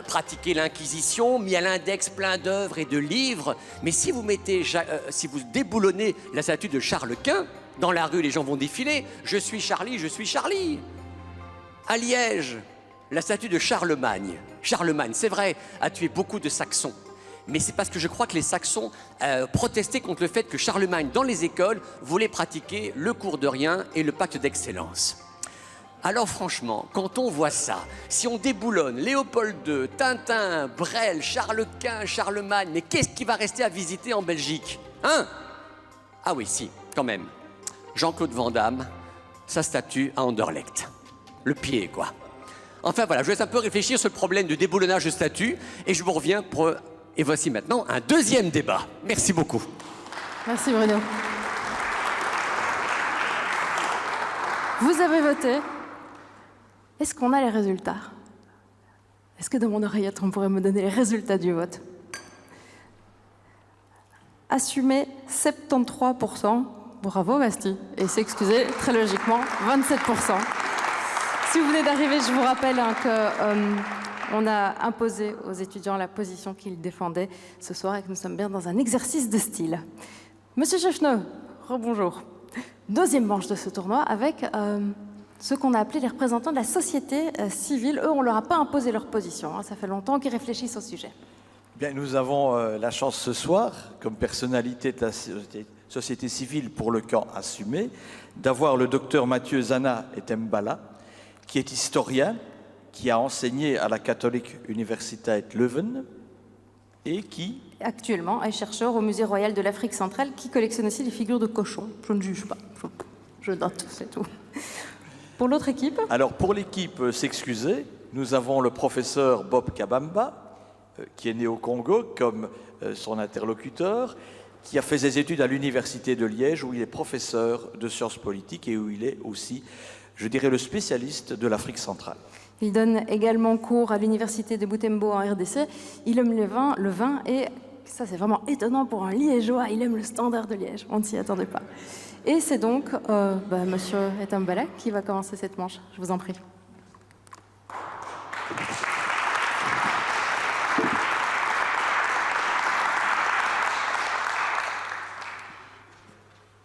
pratiqué l'Inquisition, mis à l'index plein d'œuvres et de livres. Mais si vous déboulonnez la statue de Charles Quint, dans la rue, les gens vont défiler. Je suis Charlie, je suis Charlie. À Liège, la statue de Charlemagne. Charlemagne, c'est vrai, a tué beaucoup de Saxons. Mais c'est parce que je crois que les Saxons protestaient contre le fait que Charlemagne, dans les écoles, voulait pratiquer le cours de rien et le pacte d'excellence. Alors franchement, quand on voit ça, si on déboulonne Léopold II, Tintin, Brel, Charles Quint, Charlemagne, mais qu'est-ce qui va rester à visiter en Belgique? Hein? Ah oui, si, quand même. Jean-Claude Van Damme, sa statue à Anderlecht. Le pied, quoi. Enfin voilà, je vous laisse un peu réfléchir sur le problème de déboulonnage de statues et je vous reviens pour... Et voici maintenant un deuxième débat. Merci beaucoup. Merci Bruno. Vous avez voté. Est-ce qu'on a les résultats? Est-ce que dans mon oreillette, on pourrait me donner les résultats du vote? assumer 73%. Bravo Bastille. Et s'excuser, très logiquement, 27%. Si vous venez d'arriver, je vous rappelle qu'on a imposé aux étudiants la position qu'ils défendaient ce soir et que nous sommes bien dans un exercice de style. Monsieur Cheffneux, rebonjour. Deuxième manche de ce tournoi avec ceux qu'on a appelés les représentants de la société civile. Eux, on ne leur a pas imposé leur position. Hein. Ça fait longtemps qu'ils réfléchissent au sujet. Bien, nous avons la chance ce soir, comme personnalité de la société civile pour le camp assumé, d'avoir le docteur Mathieu Zana Etembala, qui est historien, qui a enseigné à la Catholic Universiteit Leuven et qui... Actuellement est chercheur au Musée royal de l'Afrique centrale qui collectionne aussi les figures de cochons. Je ne juge pas, je note, c'est tout. Pour l'autre équipe? Alors pour l'équipe s'excuser, nous avons le professeur Bob Kabamba, qui est né au Congo comme son interlocuteur, qui a fait ses études à l'Université de Liège où il est professeur de sciences politiques et où il est aussi, je dirais, le spécialiste de l'Afrique centrale. Il donne également cours à l'Université de Butembo en RDC. Il aime le vin et ça c'est vraiment étonnant pour un Liégeois, il aime le standard de Liège, on ne s'y attendait pas. Et c'est donc Monsieur Etembala qui va commencer cette manche, je vous en prie.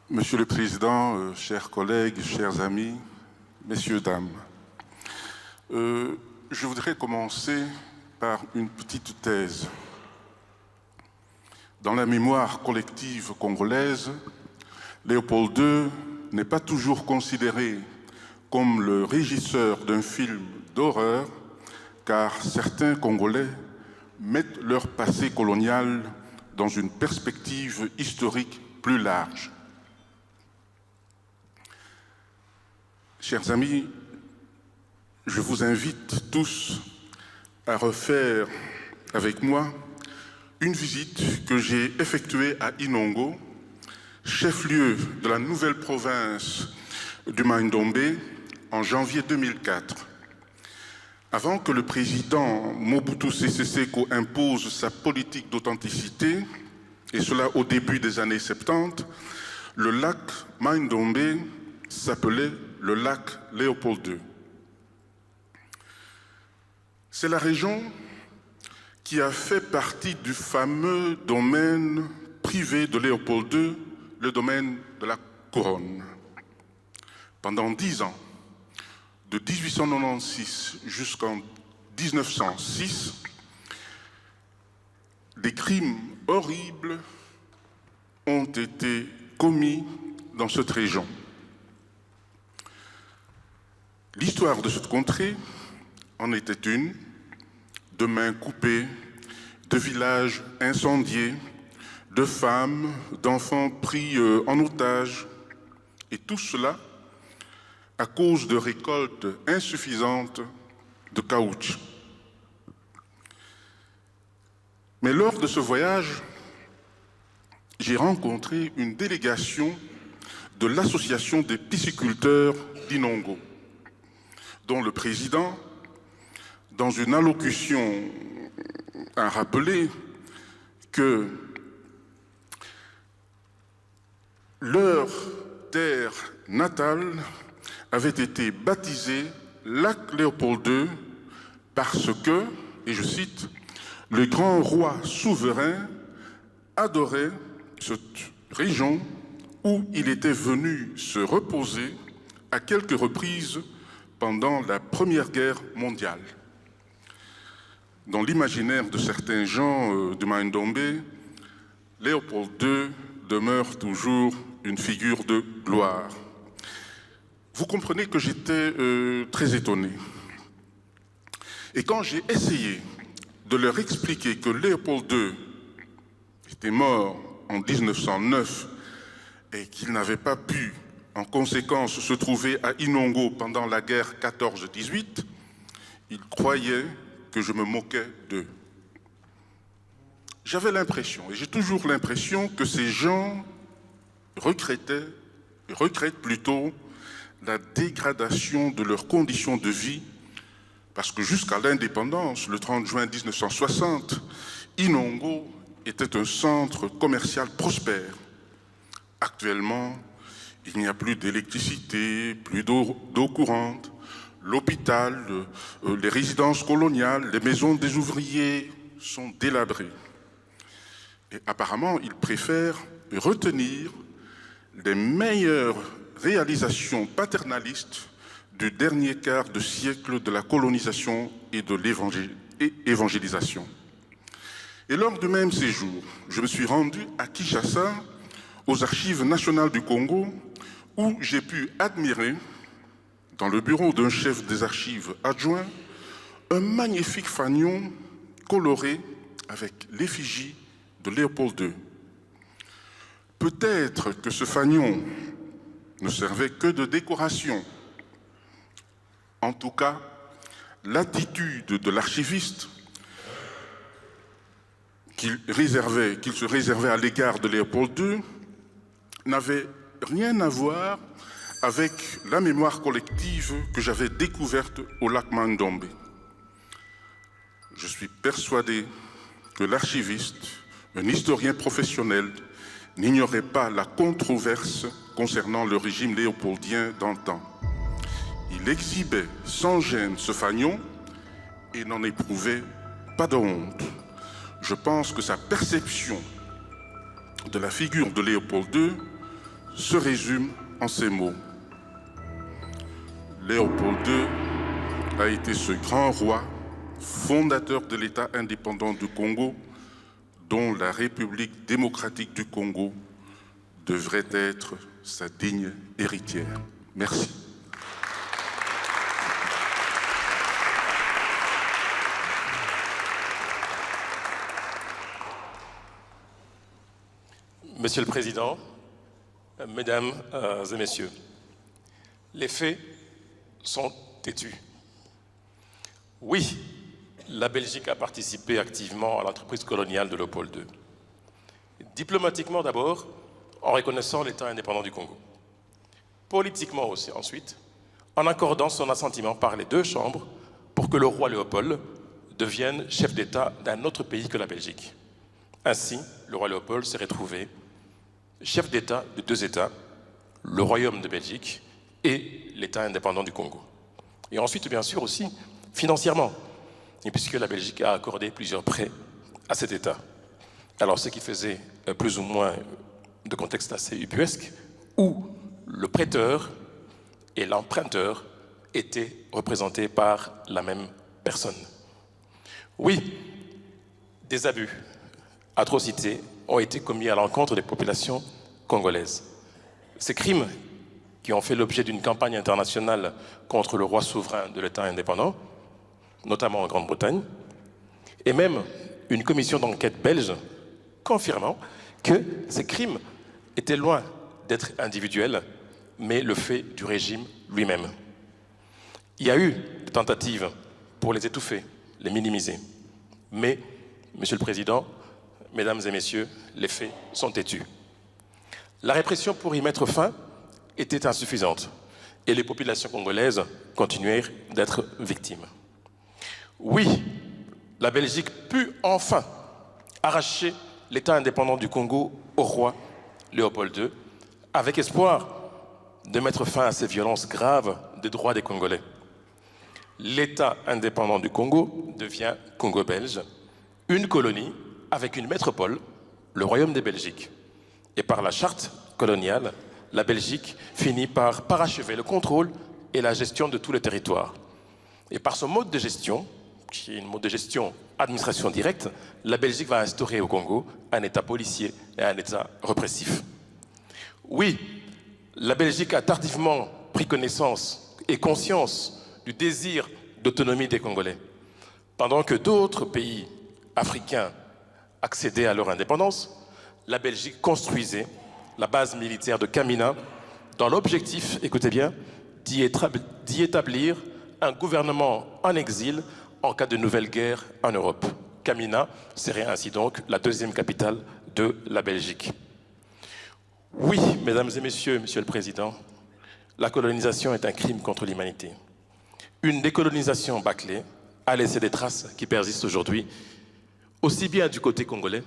Monsieur le Président, chers collègues, chers amis, messieurs, dames, je voudrais commencer par une petite thèse. Dans la mémoire collective congolaise, Léopold II n'est pas toujours considéré comme le régisseur d'un film d'horreur, car certains Congolais mettent leur passé colonial dans une perspective historique plus large. Chers amis, je vous invite tous à refaire avec moi une visite que j'ai effectuée à Inongo, chef-lieu de la nouvelle province du Mai-Ndombe, en janvier 2004. Avant que le président Mobutu Sese Seko impose sa politique d'authenticité, et cela au début des années 70, le lac Mai-Ndombe s'appelait le lac Léopold II. C'est la région qui a fait partie du fameux domaine privé de Léopold II, le domaine de la Couronne. Pendant 10 ans, de 1896 jusqu'en 1906, des crimes horribles ont été commis dans cette région. L'histoire de cette contrée en était une, de mains coupées, de villages incendiés, de femmes, d'enfants pris en otage, et tout cela à cause de récoltes insuffisantes de caoutchouc. Mais lors de ce voyage, j'ai rencontré une délégation de l'Association des pisciculteurs d'Inongo, dont le président, dans une allocution, a rappelé que leur terre natale avait été baptisée lac Léopold II parce que, et je cite, le grand roi souverain adorait cette région où il était venu se reposer à quelques reprises pendant la Première Guerre mondiale. Dans l'imaginaire de certains gens de Mai-Ndombe, Léopold II demeure toujours une figure de gloire. Vous comprenez que j'étais très étonné. Et quand j'ai essayé de leur expliquer que Léopold II était mort en 1909 et qu'il n'avait pas pu, en conséquence, se trouver à Inongo pendant la guerre 14-18, ils croyaient que je me moquais d'eux. J'avais l'impression, et j'ai toujours l'impression, que ces gens regrettent plutôt la dégradation de leurs conditions de vie, parce que jusqu'à l'indépendance, le 30 juin 1960, Inongo était un centre commercial prospère. Actuellement, il n'y a plus d'électricité, plus d'eau courante. L'hôpital, les résidences coloniales, les maisons des ouvriers sont délabrées. Et apparemment, ils préfèrent retenir les meilleures réalisations paternalistes du dernier quart de siècle de la colonisation et de l'évangélisation. Et lors du même séjour, je me suis rendu à Kinshasa, aux Archives nationales du Congo, où j'ai pu admirer, dans le bureau d'un chef des archives adjoint, un magnifique fanion coloré avec l'effigie de Léopold II. Peut-être que ce fanion ne servait que de décoration. En tout cas, l'attitude de l'archiviste qu'il se réservait à l'égard de Léopold II n'avait rien à voir avec la mémoire collective que j'avais découverte au lac Mandombe. Je suis persuadé que l'archiviste, un historien professionnel, n'ignorait pas la controverse concernant le régime léopoldien d'antan. Il exhibait sans gêne ce fanion et n'en éprouvait pas de honte. Je pense que sa perception de la figure de Léopold II se résume en ces mots. Léopold II a été ce grand roi, fondateur de l'État indépendant du Congo, dont la République démocratique du Congo devrait être sa digne héritière. Merci. Monsieur le Président, Mesdames et Messieurs, les faits sont têtus. Oui, la Belgique a participé activement à l'entreprise coloniale de Léopold II. Diplomatiquement d'abord, en reconnaissant l'État indépendant du Congo. Politiquement aussi ensuite, en accordant son assentiment par les deux chambres pour que le roi Léopold devienne chef d'État d'un autre pays que la Belgique. Ainsi, le roi Léopold s'est retrouvé chef d'État de deux États, le Royaume de Belgique et l'État indépendant du Congo. Et ensuite, bien sûr, aussi financièrement, et puisque la Belgique a accordé plusieurs prêts à cet État. Alors, ce qui faisait plus ou moins de contexte assez ubuesque, où le prêteur et l'emprunteur étaient représentés par la même personne. Oui, des abus, atrocités ont été commis à l'encontre des populations congolaises. Ces crimes, qui ont fait l'objet d'une campagne internationale contre le roi souverain de l'État indépendant, notamment en Grande-Bretagne, et même une commission d'enquête belge confirmant que ces crimes étaient loin d'être individuels, mais le fait du régime lui-même. Il y a eu des tentatives pour les étouffer, les minimiser. Mais, Monsieur le Président, Mesdames et Messieurs, les faits sont têtus. La répression pour y mettre fin était insuffisante et les populations congolaises continuèrent d'être victimes. Oui, la Belgique put enfin arracher l'État indépendant du Congo au roi Léopold II, avec espoir de mettre fin à ces violences graves des droits des Congolais. L'État indépendant du Congo devient Congo belge, une colonie avec une métropole, le Royaume de Belgique. Et par la charte coloniale, la Belgique finit par parachever le contrôle et la gestion de tout le territoire. Et par ce mode de gestion, qui est un mode de gestion administration directe, la Belgique va instaurer au Congo un État policier et un État répressif. Oui, la Belgique a tardivement pris connaissance et conscience du désir d'autonomie des Congolais. Pendant que d'autres pays africains accédaient à leur indépendance, la Belgique construisait la base militaire de Kamina dans l'objectif, écoutez bien, d'y établir un gouvernement en exil en cas de nouvelle guerre en Europe. Kamina serait ainsi donc la deuxième capitale de la Belgique. Oui, Mesdames et Messieurs, Monsieur le Président, la colonisation est un crime contre l'humanité. Une décolonisation bâclée a laissé des traces qui persistent aujourd'hui, aussi bien du côté congolais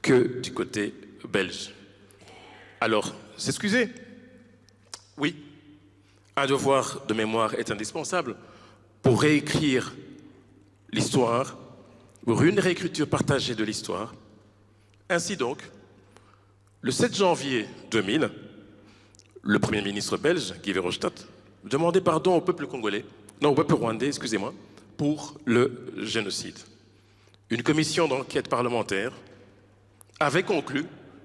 que du côté belge. Alors, s'excuser? Oui, un devoir de mémoire est indispensable pour réécrire l'histoire, pour une réécriture partagée de l'histoire. Ainsi donc, le 7 janvier 2000, le Premier ministre belge, Guy Verhofstadt, demandait pardon au peuple congolais, non, au peuple rwandais, excusez-moi, pour le génocide. Une commission d'enquête parlementaire avait conclu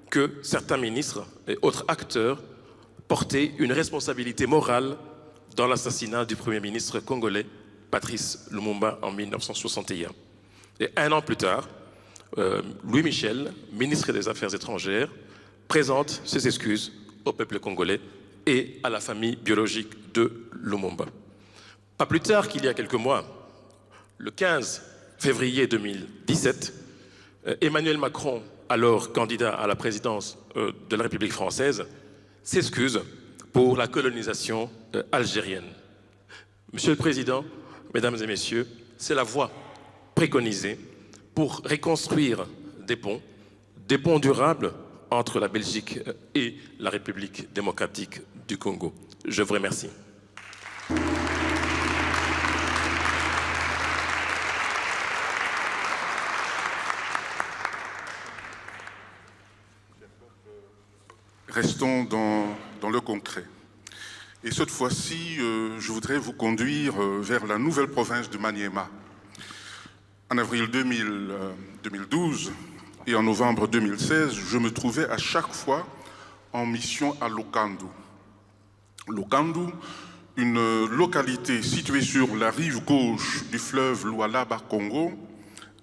que certains ministres et autres acteurs portaient une responsabilité morale dans l'assassinat du Premier ministre congolais Patrice Lumumba en 1961. Et un an plus tard, Louis Michel, ministre des Affaires étrangères, présente ses excuses au peuple congolais et à la famille biologique de Lumumba. Pas plus tard qu'il y a quelques mois, le 15 février 2017, Emmanuel Macron, alors candidat à la présidence de la République française, s'excuse pour la colonisation algérienne. Monsieur le Président, Mesdames et Messieurs, c'est la voie préconisée pour reconstruire des ponts durables entre la Belgique et la République démocratique du Congo. Je vous remercie. Restons dans le concret. Et cette fois-ci, je voudrais vous conduire vers la nouvelle province de Maniema. En avril 2012 et en novembre 2016, je me trouvais à chaque fois en mission à Lokandu. Lokandu, une localité située sur la rive gauche du fleuve Lualaba-Congo,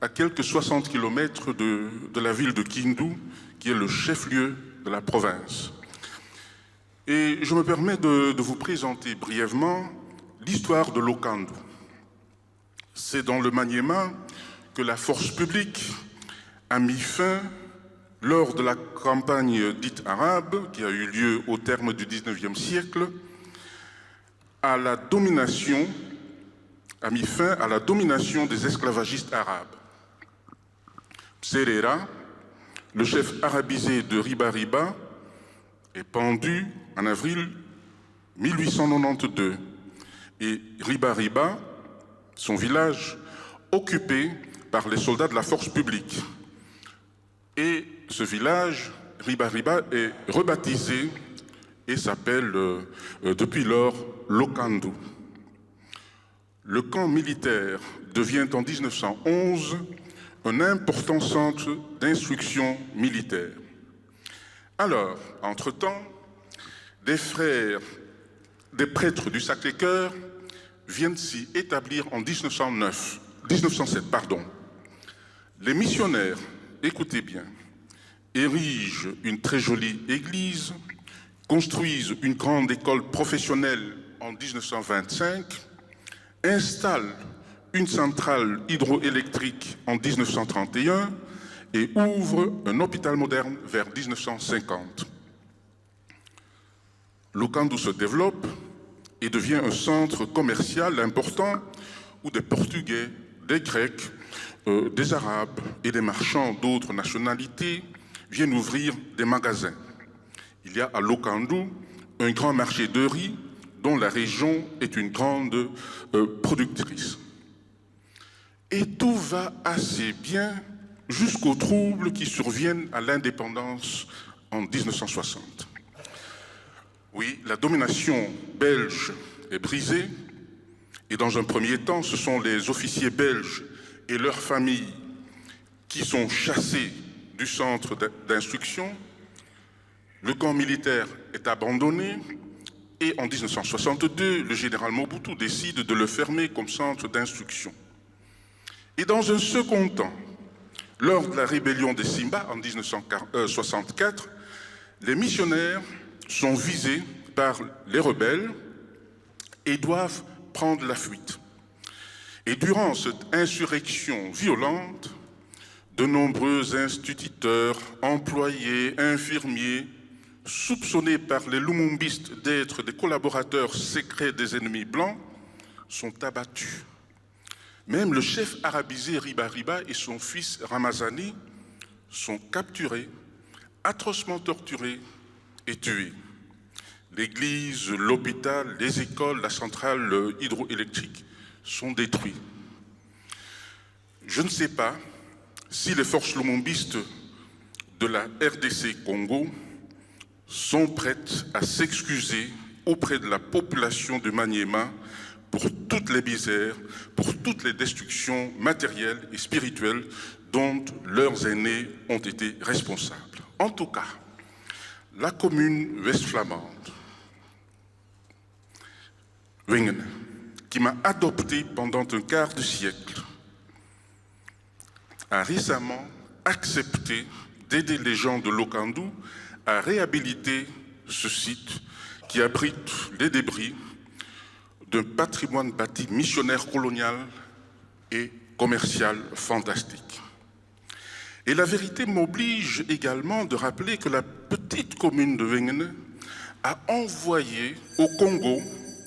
à quelques 60 km de la ville de Kindu, qui est le chef-lieu de la province. Et je me permets de vous présenter brièvement l'histoire de Lokandu. C'est dans le Maniema que la force publique a mis fin, lors de la campagne dite arabe, qui a eu lieu au terme du XIXe siècle, a mis fin à la domination des esclavagistes arabes. Serera, le chef arabisé de Riba-Riba, est pendu en avril 1892. Et Riba-Riba, son village, occupé par les soldats de la force publique. Et ce village, Riba-Riba, est rebaptisé et s'appelle depuis lors Lokandu. Le camp militaire devient en 1911 un important centre d'instruction militaire. Alors, entre-temps, des prêtres du Sacré-Cœur viennent s'y établir en 1907. Les missionnaires, écoutez bien, érigent une très jolie église, construisent une grande école professionnelle en 1925, installent une centrale hydroélectrique en 1931 et ouvrent un hôpital moderne vers 1950. Lokandu se développe et devient un centre commercial important où des Portugais, des Grecs, des Arabes et des marchands d'autres nationalités viennent ouvrir des magasins. Il y a à Lokandu un grand marché de riz dont la région est une grande productrice. Et tout va assez bien jusqu'aux troubles qui surviennent à l'indépendance en 1960. Oui, la domination belge est brisée et dans un premier temps, ce sont les officiers belges et leurs familles qui sont chassés du centre d'instruction. Le camp militaire est abandonné et en 1962, le général Mobutu décide de le fermer comme centre d'instruction. Et dans un second temps, lors de la rébellion des Simba en 1964, les missionnaires sont visés par les rebelles et doivent prendre la fuite. Et durant cette insurrection violente, de nombreux instituteurs, employés, infirmiers, soupçonnés par les lumumbistes d'être des collaborateurs secrets des ennemis blancs, sont abattus. Même le chef arabisé Riba-Riba et son fils Ramazani sont capturés, atrocement torturés et tués. L'église, l'hôpital, les écoles, la centrale hydroélectrique sont détruits. Je ne sais pas si les forces lumumbistes de la RDC Congo sont prêtes à s'excuser auprès de la population de Maniema pour toutes les misères, pour toutes les destructions matérielles et spirituelles dont leurs aînés ont été responsables. En tout cas, la commune west-flamande, Wengen, qui m'a adopté pendant un quart de siècle, a récemment accepté d'aider les gens de Lokandu à réhabiliter ce site qui abrite les débris d'un patrimoine bâti missionnaire colonial et commercial fantastique. Et la vérité m'oblige également de rappeler que la petite commune de Wengen a envoyé au Congo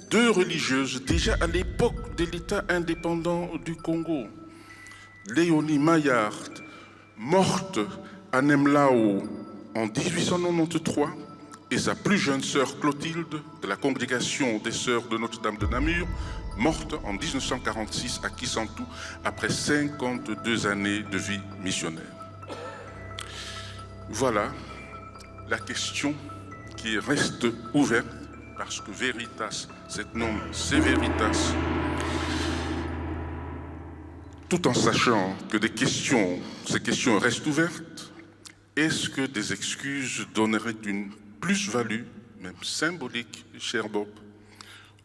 2 religieuses déjà à l'époque de l'État indépendant du Congo. Léonie Maillard, morte à Nemlao en 1893, et sa plus jeune sœur Clotilde, de la congrégation des Sœurs de Notre-Dame de Namur, morte en 1946 à Kisantu, après 52 années de vie missionnaire. Voilà la question qui reste ouverte, parce que Veritas, cette norme, c'est Veritas, tout en sachant que ces questions restent ouvertes. Est-ce que des excuses donneraient une plus-value, même symbolique, cher Bob,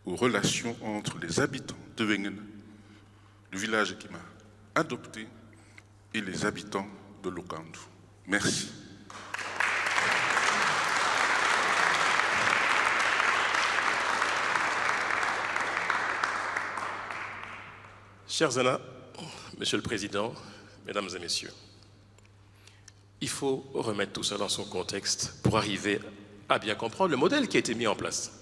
aux relations entre les habitants de Wengen, le village qui m'a adopté, et les habitants de Lokandu? Merci. Chers Anna, Monsieur le Président, Mesdames et Messieurs, il faut remettre tout ça dans son contexte pour arriver à bien comprendre le modèle qui a été mis en place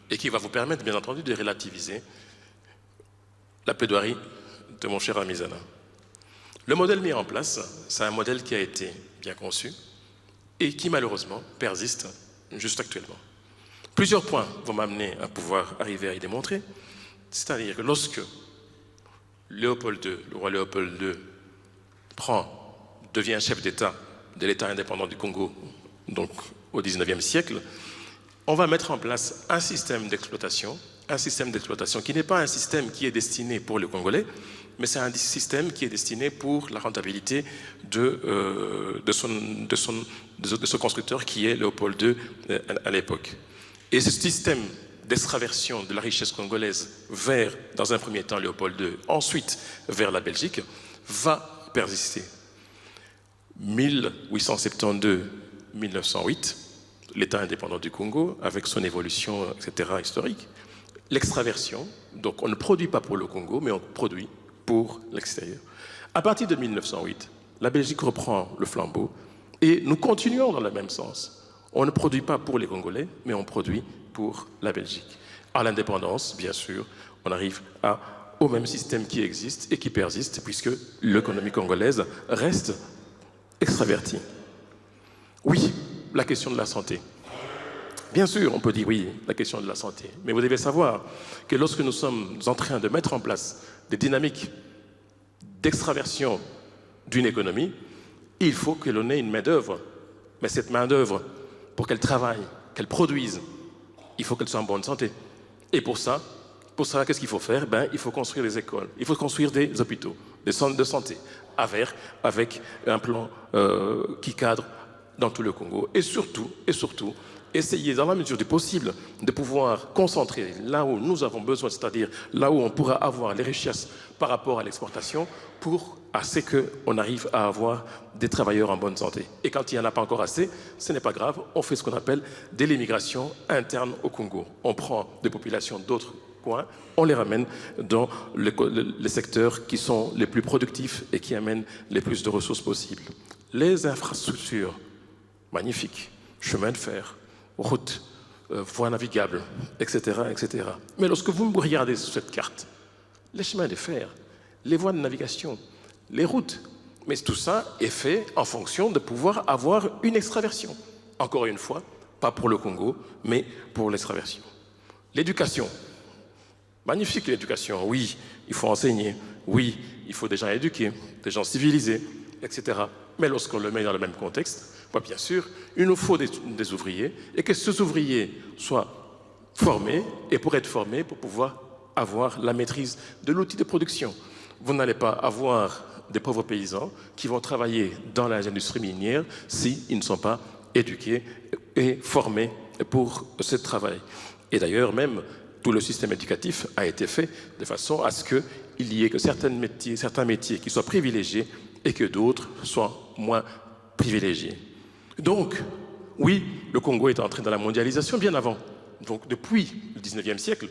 et qui va vous permettre, bien entendu, de relativiser la plaidoirie de mon cher ami Zana. Le modèle mis en place, c'est un modèle qui a été bien conçu et qui, malheureusement, persiste juste actuellement. Plusieurs points vont m'amener à pouvoir arriver à y démontrer, c'est-à-dire que lorsque Léopold II, le roi Léopold II, devient chef d'État de l'État indépendant du Congo, donc au XIXe siècle, on va mettre en place un système d'exploitation qui n'est pas un système qui est destiné pour les Congolais, mais c'est un système qui est destiné pour la rentabilité de ce constructeur qui est Léopold II à l'époque. Et ce système d'extraversion de la richesse congolaise vers, dans un premier temps, Léopold II, ensuite vers la Belgique, va persister. 1872-1908, l'État indépendant du Congo, avec son évolution, etc., historique, l'extraversion, donc on ne produit pas pour le Congo, mais on produit pour l'extérieur. À partir de 1908, la Belgique reprend le flambeau et nous continuons dans le même sens. On ne produit pas pour les Congolais, mais on produit pour la Belgique. À l'indépendance, bien sûr, on arrive au même système qui existe et qui persiste, puisque l'économie congolaise reste extravertie. Oui, la question de la santé. Bien sûr, on peut dire oui, la question de la santé. Mais vous devez savoir que lorsque nous sommes en train de mettre en place des dynamiques d'extraversion d'une économie, il faut que l'on ait une main-d'œuvre. Mais cette main-d'œuvre, pour qu'elle travaille, qu'elle produise, il faut qu'elle soit en bonne santé. Et pour ça, qu'est-ce qu'il faut faire? Il faut construire des écoles, il faut construire des hôpitaux, des centres de santé, avec un plan qui cadre dans tout le Congo. Et surtout, essayer, dans la mesure du possible, de pouvoir concentrer là où nous avons besoin, c'est-à-dire là où on pourra avoir les richesses par rapport à l'exportation, pour assez qu'on arrive à avoir des travailleurs en bonne santé. Et quand il n'y en a pas encore assez, ce n'est pas grave, on fait ce qu'on appelle de l'immigration interne au Congo. On prend des populations d'autres coins, on les ramène dans les secteurs qui sont les plus productifs et qui amènent les plus de ressources possibles. Les infrastructures, magnifiques, chemins de fer, routes, voies navigables, etc., etc. Mais lorsque vous regardez sur cette carte, les chemins de fer, les voies de navigation, les routes, Mais tout ça est fait en fonction de pouvoir avoir une extraversion. Encore une fois, pas pour le Congo, mais pour l'extraversion. L'éducation. Magnifique l'éducation, oui, il faut enseigner, oui, il faut des gens éduqués, des gens civilisés, etc. Mais lorsqu'on le met dans le même contexte, bien sûr, il nous faut des ouvriers et que ces ouvriers soient formés et pour être formés, pour pouvoir avoir la maîtrise de l'outil de production. Vous n'allez pas avoir des pauvres paysans qui vont travailler dans l'industrie minière s'ils ne sont pas éduqués et formés pour ce travail. Et d'ailleurs, même, tout le système éducatif a été fait de façon à ce qu'il y ait que certains métiers qui soient privilégiés et que d'autres soient moins privilégiés. Donc, oui, le Congo est entré dans la mondialisation bien avant. Donc, depuis le 19e siècle,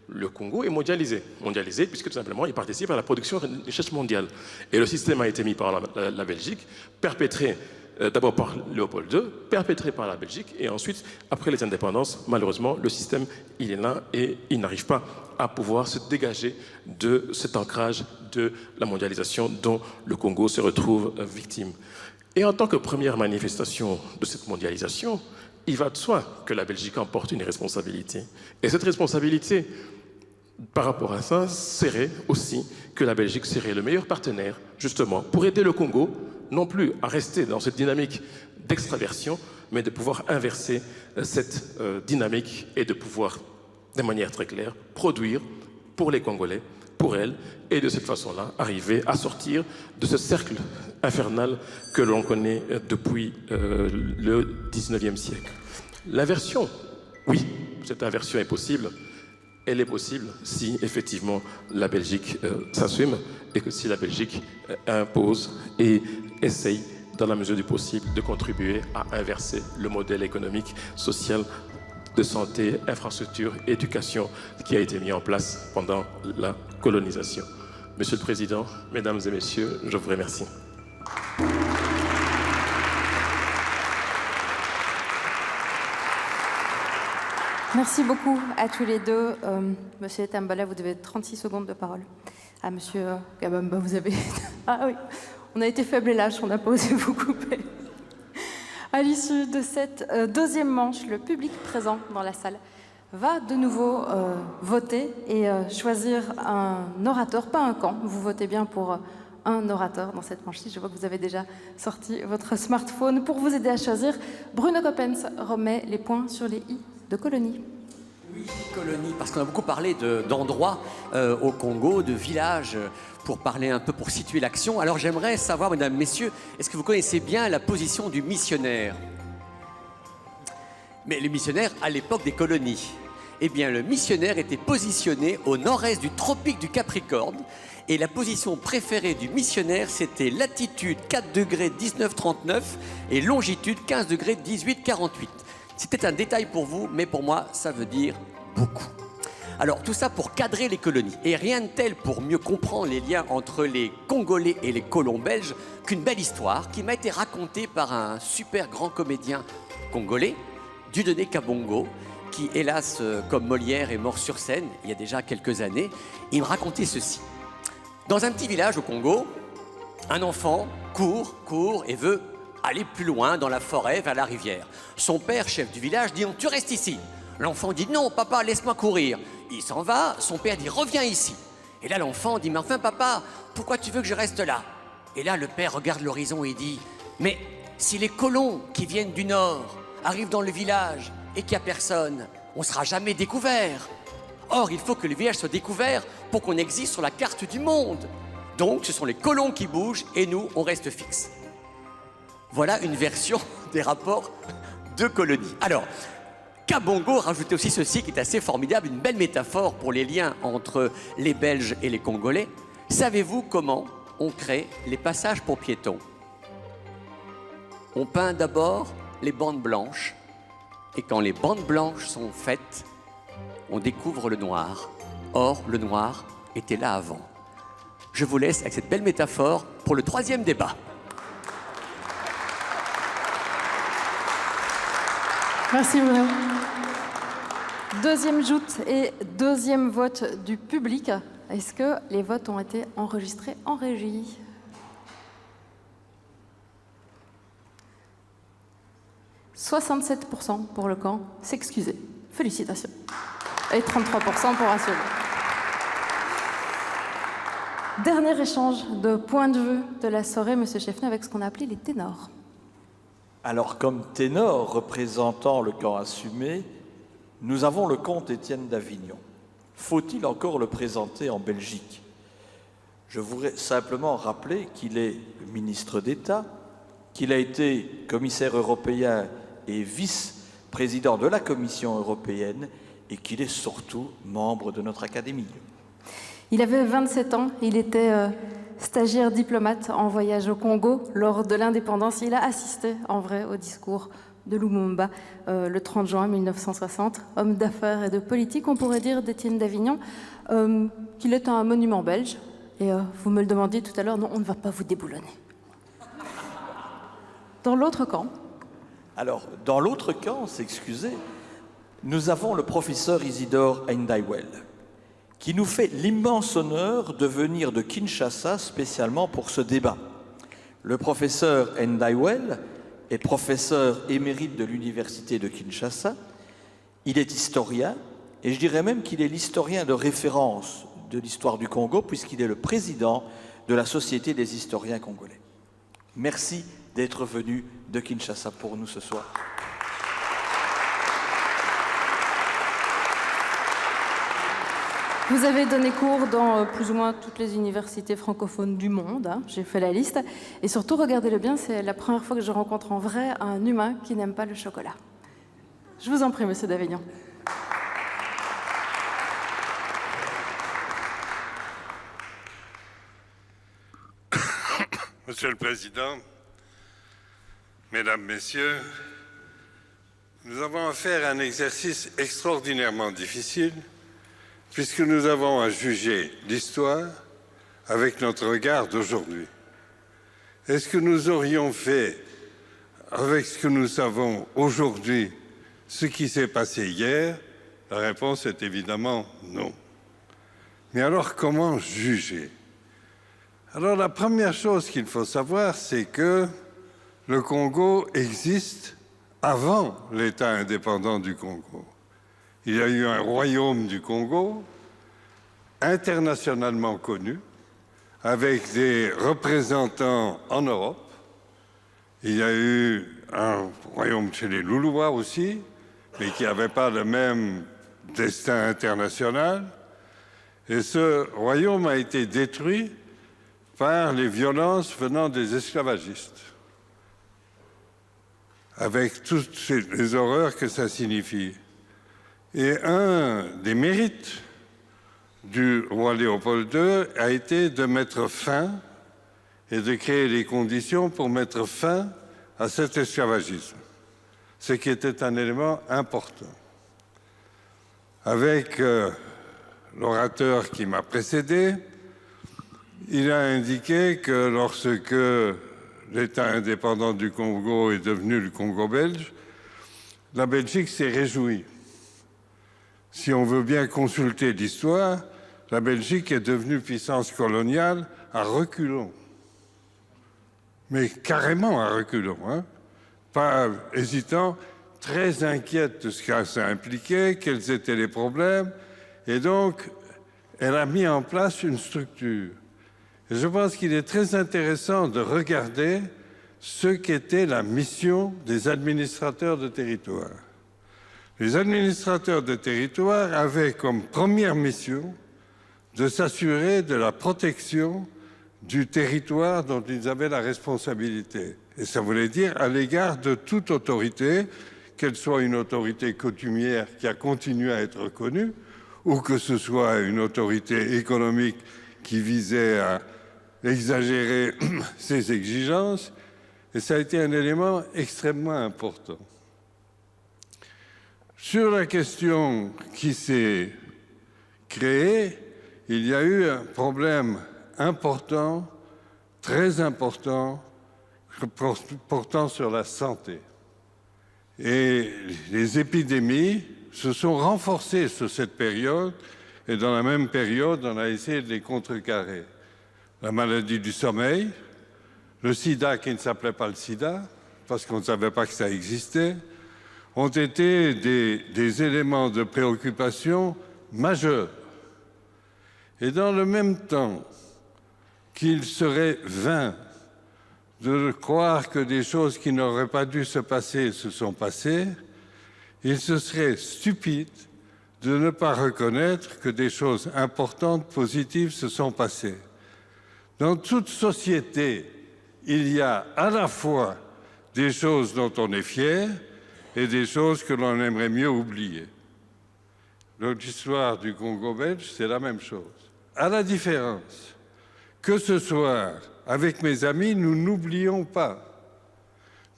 le Congo est mondialisé. Mondialisé puisque tout simplement, il participe à la production de richesse mondiale. Et le système a été mis par la Belgique, perpétré d'abord par Léopold II, perpétré par la Belgique, et ensuite, après les indépendances, malheureusement, le système, il est là et il n'arrive pas à pouvoir se dégager de cet ancrage de la mondialisation dont le Congo se retrouve victime. Et en tant que première manifestation de cette mondialisation, il va de soi que la Belgique emporte une responsabilité. Et cette responsabilité, par rapport à ça, serait aussi que la Belgique serait le meilleur partenaire, justement, pour aider le Congo, non plus à rester dans cette dynamique d'extraversion, mais de pouvoir inverser cette dynamique et de pouvoir, de manière très claire, produire pour les Congolais, pour elles, et de cette façon-là, arriver à sortir de ce cercle infernal que l'on connaît depuis le 19e siècle. L'inversion, oui, cette inversion est possible. Elle est possible si, effectivement, la Belgique s'assume et que si la Belgique impose et essaye, dans la mesure du possible, de contribuer à inverser le modèle économique, social, de santé, infrastructure, éducation qui a été mis en place pendant la colonisation. Monsieur le Président, Mesdames et Messieurs, je vous remercie. Merci beaucoup à tous les deux. Monsieur Tambala, vous devez 36 secondes de parole. À Monsieur Kabamba, vous avez... Ah oui, on a été faible et lâche, on n'a pas osé vous couper. À l'issue de cette deuxième manche, le public présent dans la salle va de nouveau voter et choisir un orateur, pas un camp. Vous votez bien pour un orateur dans cette manche-ci. Je vois que vous avez déjà sorti votre smartphone pour vous aider à choisir. Bruno Coppens remet les points sur les i de colonie. Oui, colonie, parce qu'on a beaucoup parlé d'endroits au Congo, de villages, pour parler un peu, pour situer l'action. Alors j'aimerais savoir, mesdames, messieurs, est-ce que vous connaissez bien la position du missionnaire? Mais le missionnaire à l'époque des colonies. Eh bien, le missionnaire était positionné au nord-est du tropique du Capricorne, et la position préférée du missionnaire, c'était latitude 4 degrés 1939 et longitude 15 degrés 1848. C'était un détail pour vous, mais pour moi, ça veut dire beaucoup. Alors, tout ça pour cadrer les colonies. Et rien de tel pour mieux comprendre les liens entre les Congolais et les colons belges qu'une belle histoire qui m'a été racontée par un super grand comédien congolais, Dieudonné Kabongo, qui, hélas, comme Molière, est mort sur scène il y a déjà quelques années. Il me racontait ceci. Dans un petit village au Congo, un enfant court et veut aller plus loin dans la forêt, vers la rivière. Son père, chef du village, dit « Non, tu restes ici ». L'enfant dit « Non, papa, laisse-moi courir ». Il s'en va, son père dit « Reviens ici ». Et là, l'enfant dit « Mais enfin, papa, pourquoi tu veux que je reste là ?» Et là, le père regarde l'horizon et dit « Mais si les colons qui viennent du nord arrivent dans le village et qu'il n'y a personne, on ne sera jamais découvert. Or, il faut que le village soit découvert pour qu'on existe sur la carte du monde. Donc, ce sont les colons qui bougent et nous, on reste fixe. » Voilà une version des rapports de colonies. Alors, Kabongo rajoutait aussi ceci qui est assez formidable, une belle métaphore pour les liens entre les Belges et les Congolais. Savez-vous comment on crée les passages pour piétons? On peint d'abord les bandes blanches, et quand les bandes blanches sont faites, on découvre le noir. Or, le noir était là avant. Je vous laisse avec cette belle métaphore pour le troisième débat. Merci Bruno. Deuxième joute et deuxième vote du public. Est-ce que les votes ont été enregistrés en régie? 67% pour le camp s'excuser. Félicitations. Et 33% pour assumer. Dernier échange de points de vue de la soirée, M. Cheffney, avec ce qu'on a appelé les ténors. Alors, comme ténor représentant le camp assumé, nous avons le comte Étienne d'Avignon. Faut-il encore le présenter en Belgique? Je voudrais simplement rappeler qu'il est ministre d'État, qu'il a été commissaire européen et vice-président de la Commission européenne et qu'il est surtout membre de notre Académie. Il avait 27 ans, il était stagiaire diplomate en voyage au Congo lors de l'indépendance. Il a assisté en vrai au discours de Lumumba le 30 juin 1960. Homme d'affaires et de politique, on pourrait dire d'Étienne d'Avignon qu'il est un monument belge. Et vous me le demandiez tout à l'heure, non, on ne va pas vous déboulonner. Dans l'autre camp. Alors, dans l'autre camp, s'excuser, nous avons le professeur Isidore Ndaiwel, qui nous fait l'immense honneur de venir de Kinshasa spécialement pour ce débat. Le professeur Ndaiwel est professeur émérite de l'université de Kinshasa. Il est historien, et je dirais même qu'il est l'historien de référence de l'histoire du Congo, puisqu'il est le président de la Société des historiens congolais. Merci d'être venu de Kinshasa pour nous ce soir. Vous avez donné cours dans plus ou moins toutes les universités francophones du monde, hein, j'ai fait la liste. Et surtout, regardez-le bien, c'est la première fois que je rencontre en vrai un humain qui n'aime pas le chocolat. Je vous en prie, monsieur d'Avignon. Monsieur le Président, Mesdames, Messieurs, nous avons affaire à un exercice extraordinairement difficile puisque nous avons à juger l'histoire avec notre regard d'aujourd'hui. Est-ce que nous aurions fait, avec ce que nous savons aujourd'hui, ce qui s'est passé hier? La réponse est évidemment non. Mais alors, comment juger? Alors, la première chose qu'il faut savoir, c'est que le Congo existe avant l'État indépendant du Congo. Il y a eu un royaume du Congo, internationalement connu, avec des représentants en Europe. Il y a eu un royaume chez les Loulouas aussi, mais qui n'avait pas le même destin international. Et ce royaume a été détruit par les violences venant des esclavagistes, avec toutes les horreurs que ça signifie. Et un des mérites du roi Léopold II a été de mettre fin et de créer les conditions pour mettre fin à cet esclavagisme, ce qui était un élément important. Avec l'orateur qui m'a précédé, il a indiqué que lorsque l'État indépendant du Congo est devenu le Congo belge, la Belgique s'est réjouie. Si on veut bien consulter l'histoire, la Belgique est devenue puissance coloniale à reculons. Mais carrément à reculons, hein? Pas hésitant, très inquiète de ce que ça impliquait, quels étaient les problèmes. Et donc, elle a mis en place une structure. Et je pense qu'il est très intéressant de regarder ce qu'était la mission des administrateurs de territoire. Les administrateurs de territoire avaient comme première mission de s'assurer de la protection du territoire dont ils avaient la responsabilité. Et ça voulait dire à l'égard de toute autorité, qu'elle soit une autorité coutumière qui a continué à être reconnue, ou que ce soit une autorité économique qui visait à exagérer ses exigences. Et ça a été un élément extrêmement important. Sur la question qui s'est créée, il y a eu un problème important, très important, portant sur la santé. Et les épidémies se sont renforcées sur cette période, et dans la même période, on a essayé de les contrecarrer. La maladie du sommeil, le sida qui ne s'appelait pas le sida, parce qu'on ne savait pas que ça existait, ont été des éléments de préoccupation majeurs. Et dans le même temps qu'il serait vain de croire que des choses qui n'auraient pas dû se passer se sont passées, il se serait stupide de ne pas reconnaître que des choses importantes, positives se sont passées. Dans toute société, il y a à la fois des choses dont on est fier et des choses que l'on aimerait mieux oublier. L'histoire du Congo belge, c'est la même chose. À la différence que ce soir, avec mes amis, nous n'oublions pas.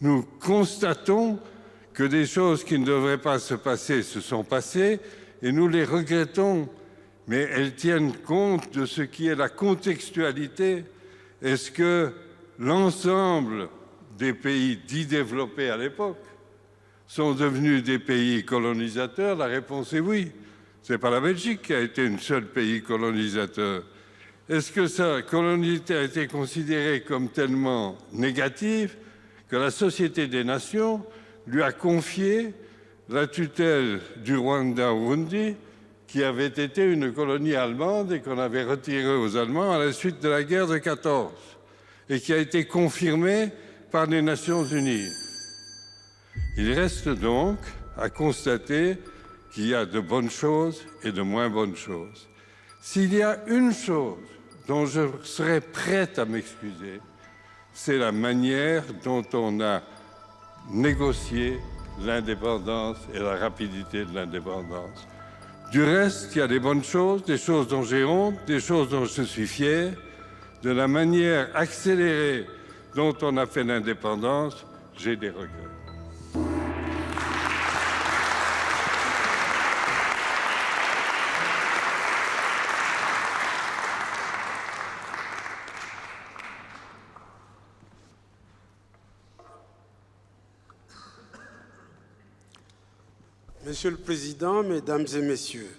Nous constatons que des choses qui ne devraient pas se passer se sont passées et nous les regrettons, mais elles tiennent compte de ce qui est la contextualité. Est-ce que l'ensemble des pays dits développés à l'époque sont devenus des pays colonisateurs? La réponse est oui. Ce n'est pas la Belgique qui a été un seul pays colonisateur. Est-ce que sa colonialité a été considérée comme tellement négative que la Société des Nations lui a confié la tutelle du Rwanda-Urundi, qui avait été une colonie allemande et qu'on avait retirée aux Allemands à la suite de la guerre de 14 et qui a été confirmée par les Nations Unies. Il reste donc à constater qu'il y a de bonnes choses et de moins bonnes choses. S'il y a une chose dont je serais prête à m'excuser, c'est la manière dont on a négocié l'indépendance et la rapidité de l'indépendance. Du reste, il y a des bonnes choses, des choses dont j'ai honte, des choses dont je suis fier. De la manière accélérée dont on a fait l'indépendance, j'ai des regrets. Monsieur le Président, Mesdames et Messieurs,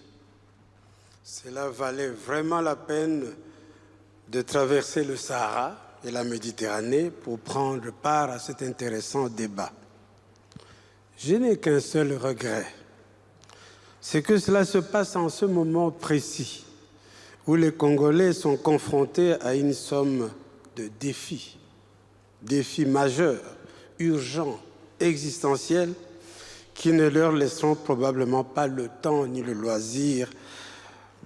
cela valait vraiment la peine de traverser le Sahara et la Méditerranée pour prendre part à cet intéressant débat. Je n'ai qu'un seul regret, c'est que cela se passe en ce moment précis où les Congolais sont confrontés à une somme de défis majeurs, urgents, existentiels, qui ne leur laisseront probablement pas le temps ni le loisir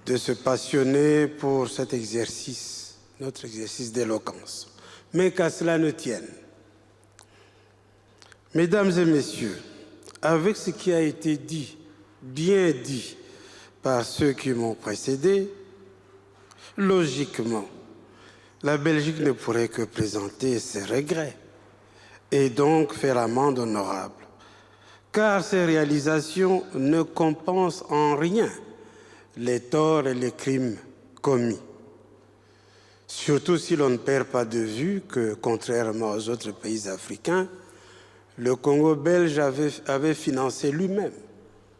de se passionner pour cet exercice, notre exercice d'éloquence. Mais qu'à cela ne tienne. Mesdames et Messieurs, avec ce qui a été dit, bien dit par ceux qui m'ont précédé, logiquement, la Belgique ne pourrait que présenter ses regrets et donc faire amende honorable, car ces réalisations ne compensent en rien les torts et les crimes commis. Surtout si l'on ne perd pas de vue que, contrairement aux autres pays africains, le Congo belge avait financé lui-même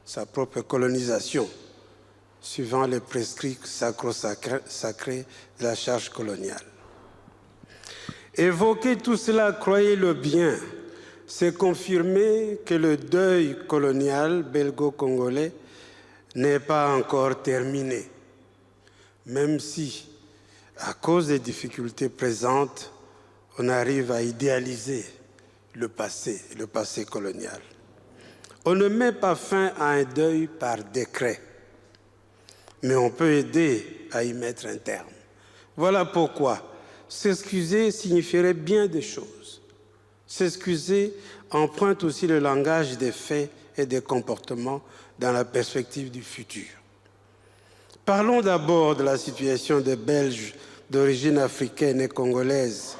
sa propre colonisation, suivant les prescrits sacrés de la charge coloniale. Évoquer tout cela, croyez-le bien, c'est confirmer que le deuil colonial belgo-congolais n'est pas encore terminé, même si, à cause des difficultés présentes, on arrive à idéaliser le passé colonial. On ne met pas fin à un deuil par décret, mais on peut aider à y mettre un terme. Voilà pourquoi s'excuser signifierait bien des choses. S'excuser emprunte aussi le langage des faits et des comportements dans la perspective du futur. Parlons d'abord de la situation des Belges d'origine africaine et congolaise,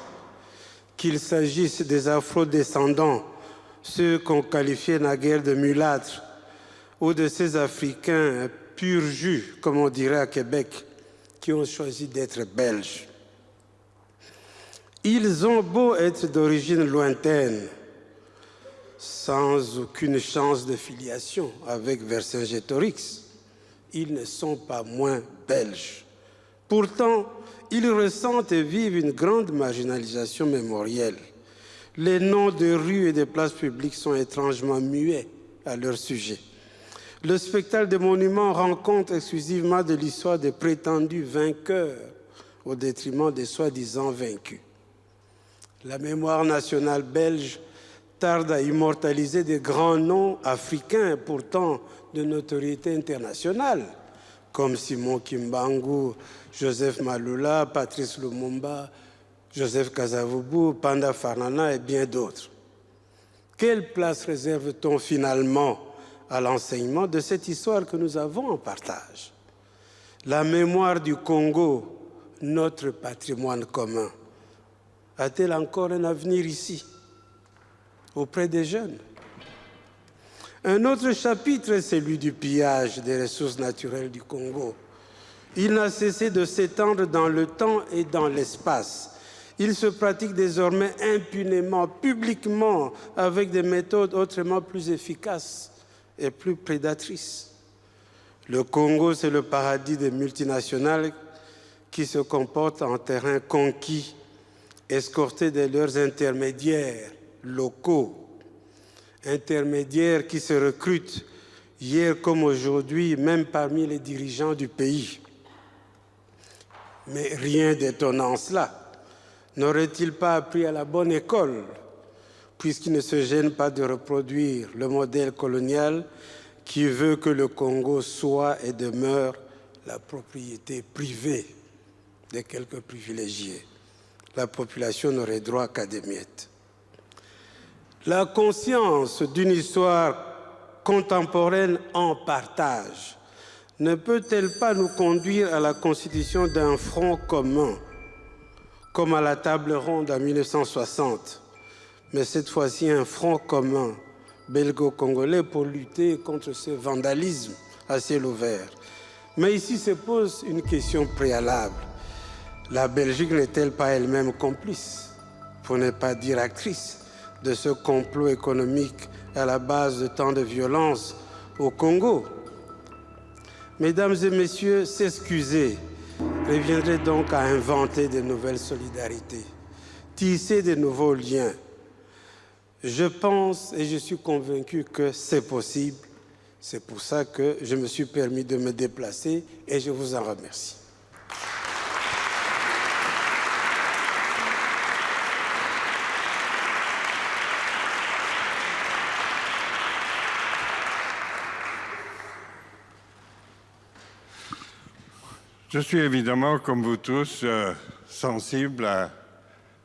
qu'il s'agisse des afro-descendants, ceux qu'on qualifiait naguère de mulâtres, ou de ces Africains pur jus, comme on dirait à Québec, qui ont choisi d'être belges. Ils ont beau être d'origine lointaine, sans aucune chance de filiation avec Vercingétorix, ils ne sont pas moins belges. Pourtant, ils ressentent et vivent une grande marginalisation mémorielle, Les noms de rues et de places publiques sont étrangement muets à leur sujet. Le spectacle des monuments rend compte exclusivement de l'histoire des prétendus vainqueurs au détriment des soi-disant vaincus. La mémoire nationale belge tarde à immortaliser des grands noms africains pourtant de notoriété internationale, comme Simon Kimbangu, Joseph Malula, Patrice Lumumba, Joseph Kasavubu, Panda Farnana et bien d'autres. Quelle place réserve-t-on finalement à l'enseignement de cette histoire que nous avons en partage? La mémoire du Congo, notre patrimoine commun, a-t-elle encore un avenir ici, auprès des jeunes? Un autre chapitre est celui du pillage des ressources naturelles du Congo. Il n'a cessé de s'étendre dans le temps et dans l'espace. Il se pratique désormais impunément, publiquement, avec des méthodes autrement plus efficaces et plus prédatrices. Le Congo, c'est le paradis des multinationales qui se comportent en terrain conquis, escortés de leurs intermédiaires locaux, intermédiaires qui se recrutent, hier comme aujourd'hui, même parmi les dirigeants du pays. Mais rien d'étonnant cela. N'aurait-il pas appris à la bonne école, puisqu'il ne se gêne pas de reproduire le modèle colonial qui veut que le Congo soit et demeure la propriété privée de quelques privilégiés? La population n'aurait droit qu'à des miettes. La conscience d'une histoire contemporaine en partage ne peut-elle pas nous conduire à la constitution d'un front commun, comme à la table ronde en 1960, mais cette fois-ci un front commun belgo-congolais pour lutter contre ce vandalisme à ciel ouvert? Mais ici se pose une question préalable. La Belgique n'est-elle pas elle-même complice, pour ne pas dire actrice, de ce complot économique à la base de tant de violence au Congo? Mesdames et messieurs, s'excuser reviendrait donc à inventer de nouvelles solidarités, tisser de nouveaux liens. Je pense et je suis convaincu que c'est possible. C'est pour ça que je me suis permis de me déplacer et je vous en remercie. Je suis évidemment, comme vous tous, sensible à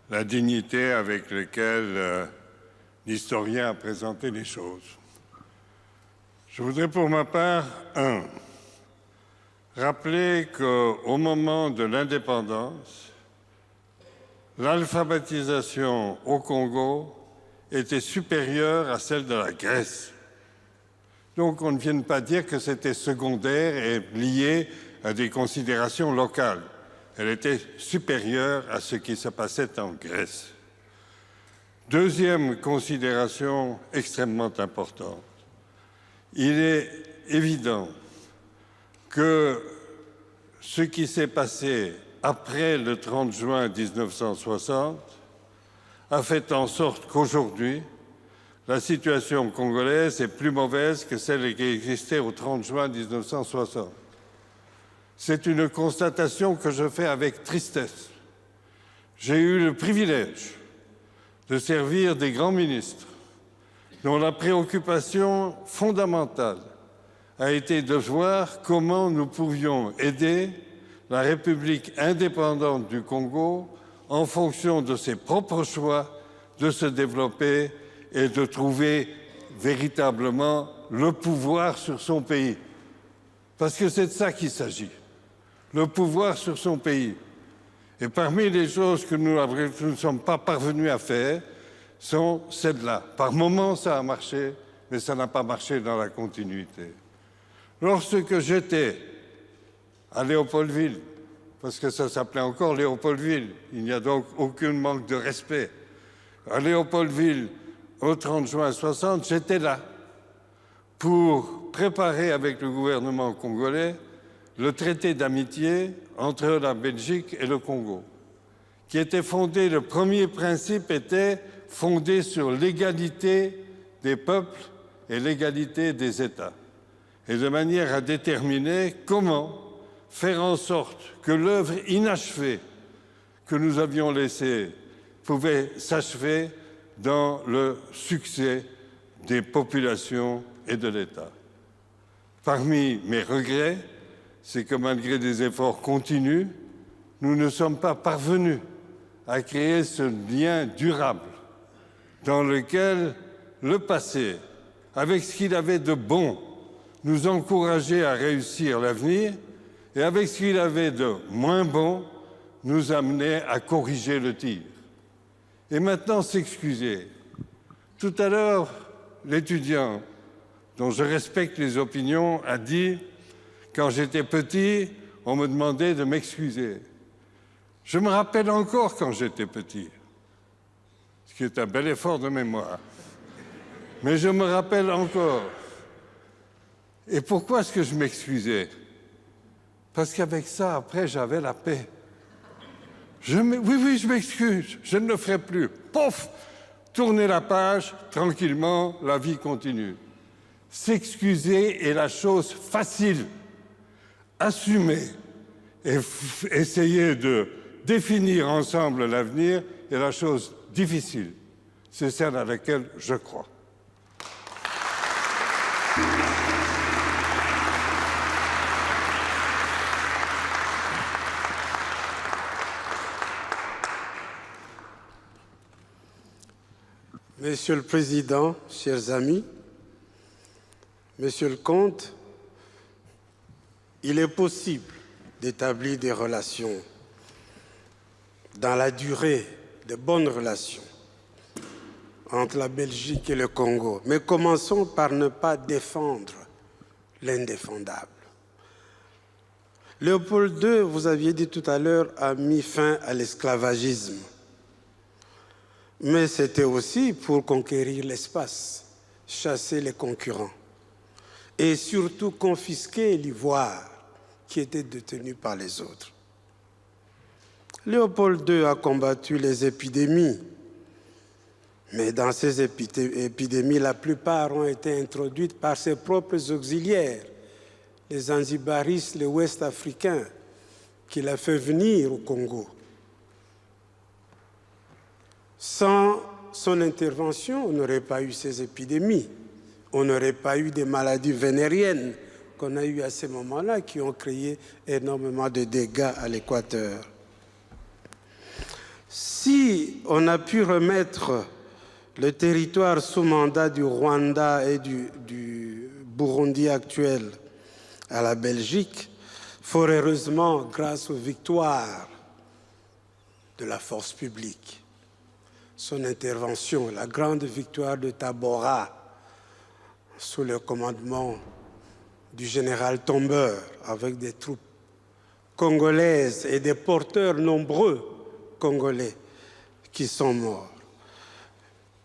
la dignité avec laquelle l'historien a présenté les choses. Je voudrais pour ma part, rappeler qu'au moment de l'indépendance, l'alphabétisation au Congo était supérieure à celle de la Grèce. Donc on ne vient pas dire que c'était secondaire et lié à des considérations locales. Elle était supérieure à ce qui se passait en Grèce. Deuxième considération extrêmement importante. Il est évident que ce qui s'est passé après le 30 juin 1960 a fait en sorte qu'aujourd'hui, la situation congolaise est plus mauvaise que celle qui existait au 30 juin 1960. C'est une constatation que je fais avec tristesse. J'ai eu le privilège de servir des grands ministres dont la préoccupation fondamentale a été de voir comment nous pouvions aider la République indépendante du Congo en fonction de ses propres choix de se développer et de trouver véritablement le pouvoir sur son pays. Parce que c'est de ça qu'il s'agit. Le pouvoir sur son pays. Et parmi les choses que nous ne sommes pas parvenus à faire sont celles-là. Par moments, ça a marché, mais ça n'a pas marché dans la continuité. Lorsque j'étais à Léopoldville, parce que ça s'appelait encore Léopoldville, il n'y a donc aucun manque de respect, à Léopoldville, au 30 juin 60, j'étais là pour préparer avec le gouvernement congolais le traité d'amitié entre la Belgique et le Congo, qui était fondé, le premier principe était fondée sur l'égalité des peuples et l'égalité des États, et de manière à déterminer comment faire en sorte que l'œuvre inachevée que nous avions laissée pouvait s'achever dans le succès des populations et de l'État. Parmi mes regrets, c'est que malgré des efforts continus, nous ne sommes pas parvenus à créer ce lien durable dans lequel le passé, avec ce qu'il avait de bon, nous encourageait à réussir l'avenir, et avec ce qu'il avait de moins bon, nous amenait à corriger le tir. Et maintenant, s'excuser. Tout à l'heure, l'étudiant, dont je respecte les opinions, a dit « Quand j'étais petit, on me demandait de m'excuser. » Je me rappelle encore quand j'étais petit, ce qui est un bel effort de mémoire. Mais je me rappelle encore. Et pourquoi est-ce que je m'excusais? Parce qu'avec ça, après, j'avais la paix. Oui, je m'excuse, je ne le ferai plus. Pouf! Tournez la page, tranquillement, la vie continue. S'excuser est la chose facile. Assumer et essayer de définir ensemble l'avenir est la chose difficile. C'est celle à laquelle je crois. Monsieur le Président, chers amis, Monsieur le Comte, il est possible d'établir des relations dans la durée, de bonnes relations entre la Belgique et le Congo. Mais commençons par ne pas défendre l'indéfendable. Léopold II, vous aviez dit tout à l'heure, a mis fin à l'esclavagisme. Mais c'était aussi pour conquérir l'espace, chasser les concurrents et surtout confisquer l'ivoire qui était détenu par les autres. Léopold II a combattu les épidémies, mais dans ces épidémies, la plupart ont été introduites par ses propres auxiliaires, les Zanzibaristes, les Ouest-Africains, qu'il a fait venir au Congo. Sans son intervention, on n'aurait pas eu ces épidémies, on n'aurait pas eu des maladies vénériennes qu'on a eues à ces moments-là, qui ont créé énormément de dégâts à l'Équateur. Si on a pu remettre le territoire sous mandat du Rwanda et du Burundi actuel à la Belgique, fort heureusement grâce aux victoires de la force publique. Son intervention, la grande victoire de Tabora, sous le commandement du général Tombeur, avec des troupes congolaises et des porteurs nombreux congolais qui sont morts.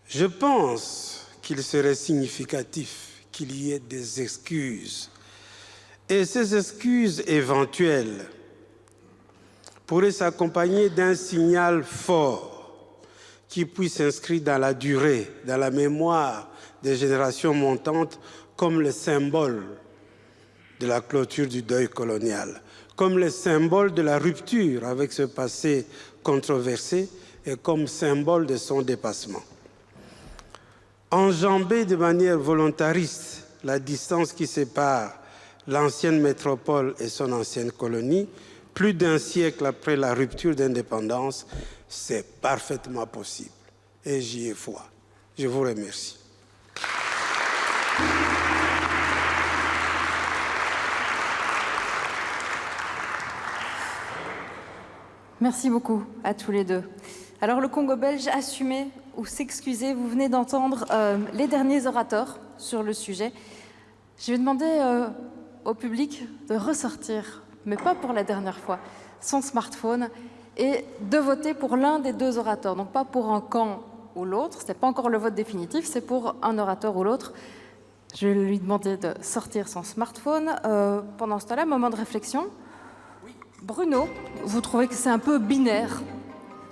Je pense qu'il serait significatif qu'il y ait des excuses. Et ces excuses éventuelles pourraient s'accompagner d'un signal fort qui puisse s'inscrire dans la durée, dans la mémoire des générations montantes, comme le symbole de la clôture du deuil colonial, comme le symbole de la rupture avec ce passé controversé et comme symbole de son dépassement. Enjamber de manière volontariste la distance qui sépare l'ancienne métropole et son ancienne colonie, plus d'un siècle après la rupture d'indépendance, c'est parfaitement possible. Et j'y ai foi. Je vous remercie. Merci beaucoup à tous les deux. Alors le Congo belge, assumer ou s'excuser, vous venez d'entendre les derniers orateurs sur le sujet. Je vais demander au public de ressortir, mais pas pour la dernière fois, son smartphone et de voter pour l'un des deux orateurs. Donc pas pour un camp ou l'autre, ce n'est pas encore le vote définitif, c'est pour un orateur ou l'autre. Je vais lui demander de sortir son smartphone. Pendant ce temps-là, moment de réflexion. Bruno, vous trouvez que c'est un peu binaire,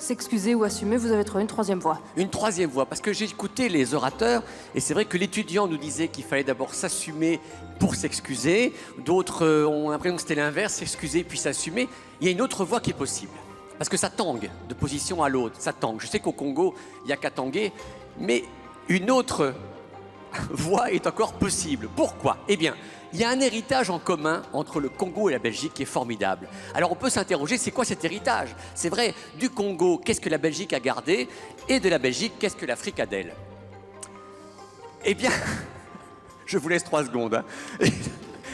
s'excuser ou assumer, vous avez trouvé une troisième voie. Une troisième voie, parce que j'ai écouté les orateurs, et c'est vrai que l'étudiant nous disait qu'il fallait d'abord s'assumer pour s'excuser. D'autres ont l'impression que c'était l'inverse, s'excuser puis s'assumer. Il y a une autre voie qui est possible, parce que ça tangue de position à l'autre, ça tangue. Je sais qu'au Congo, il n'y a qu'à tanguer, mais une autre voie est encore possible. Pourquoi? Eh bien, il y a un héritage en commun entre le Congo et la Belgique qui est formidable. Alors on peut s'interroger, c'est quoi cet héritage? C'est vrai, du Congo, qu'est-ce que la Belgique a gardé? Et de la Belgique, qu'est-ce que l'Afrique a d'elle? Eh bien, je vous laisse 3 secondes. Hein.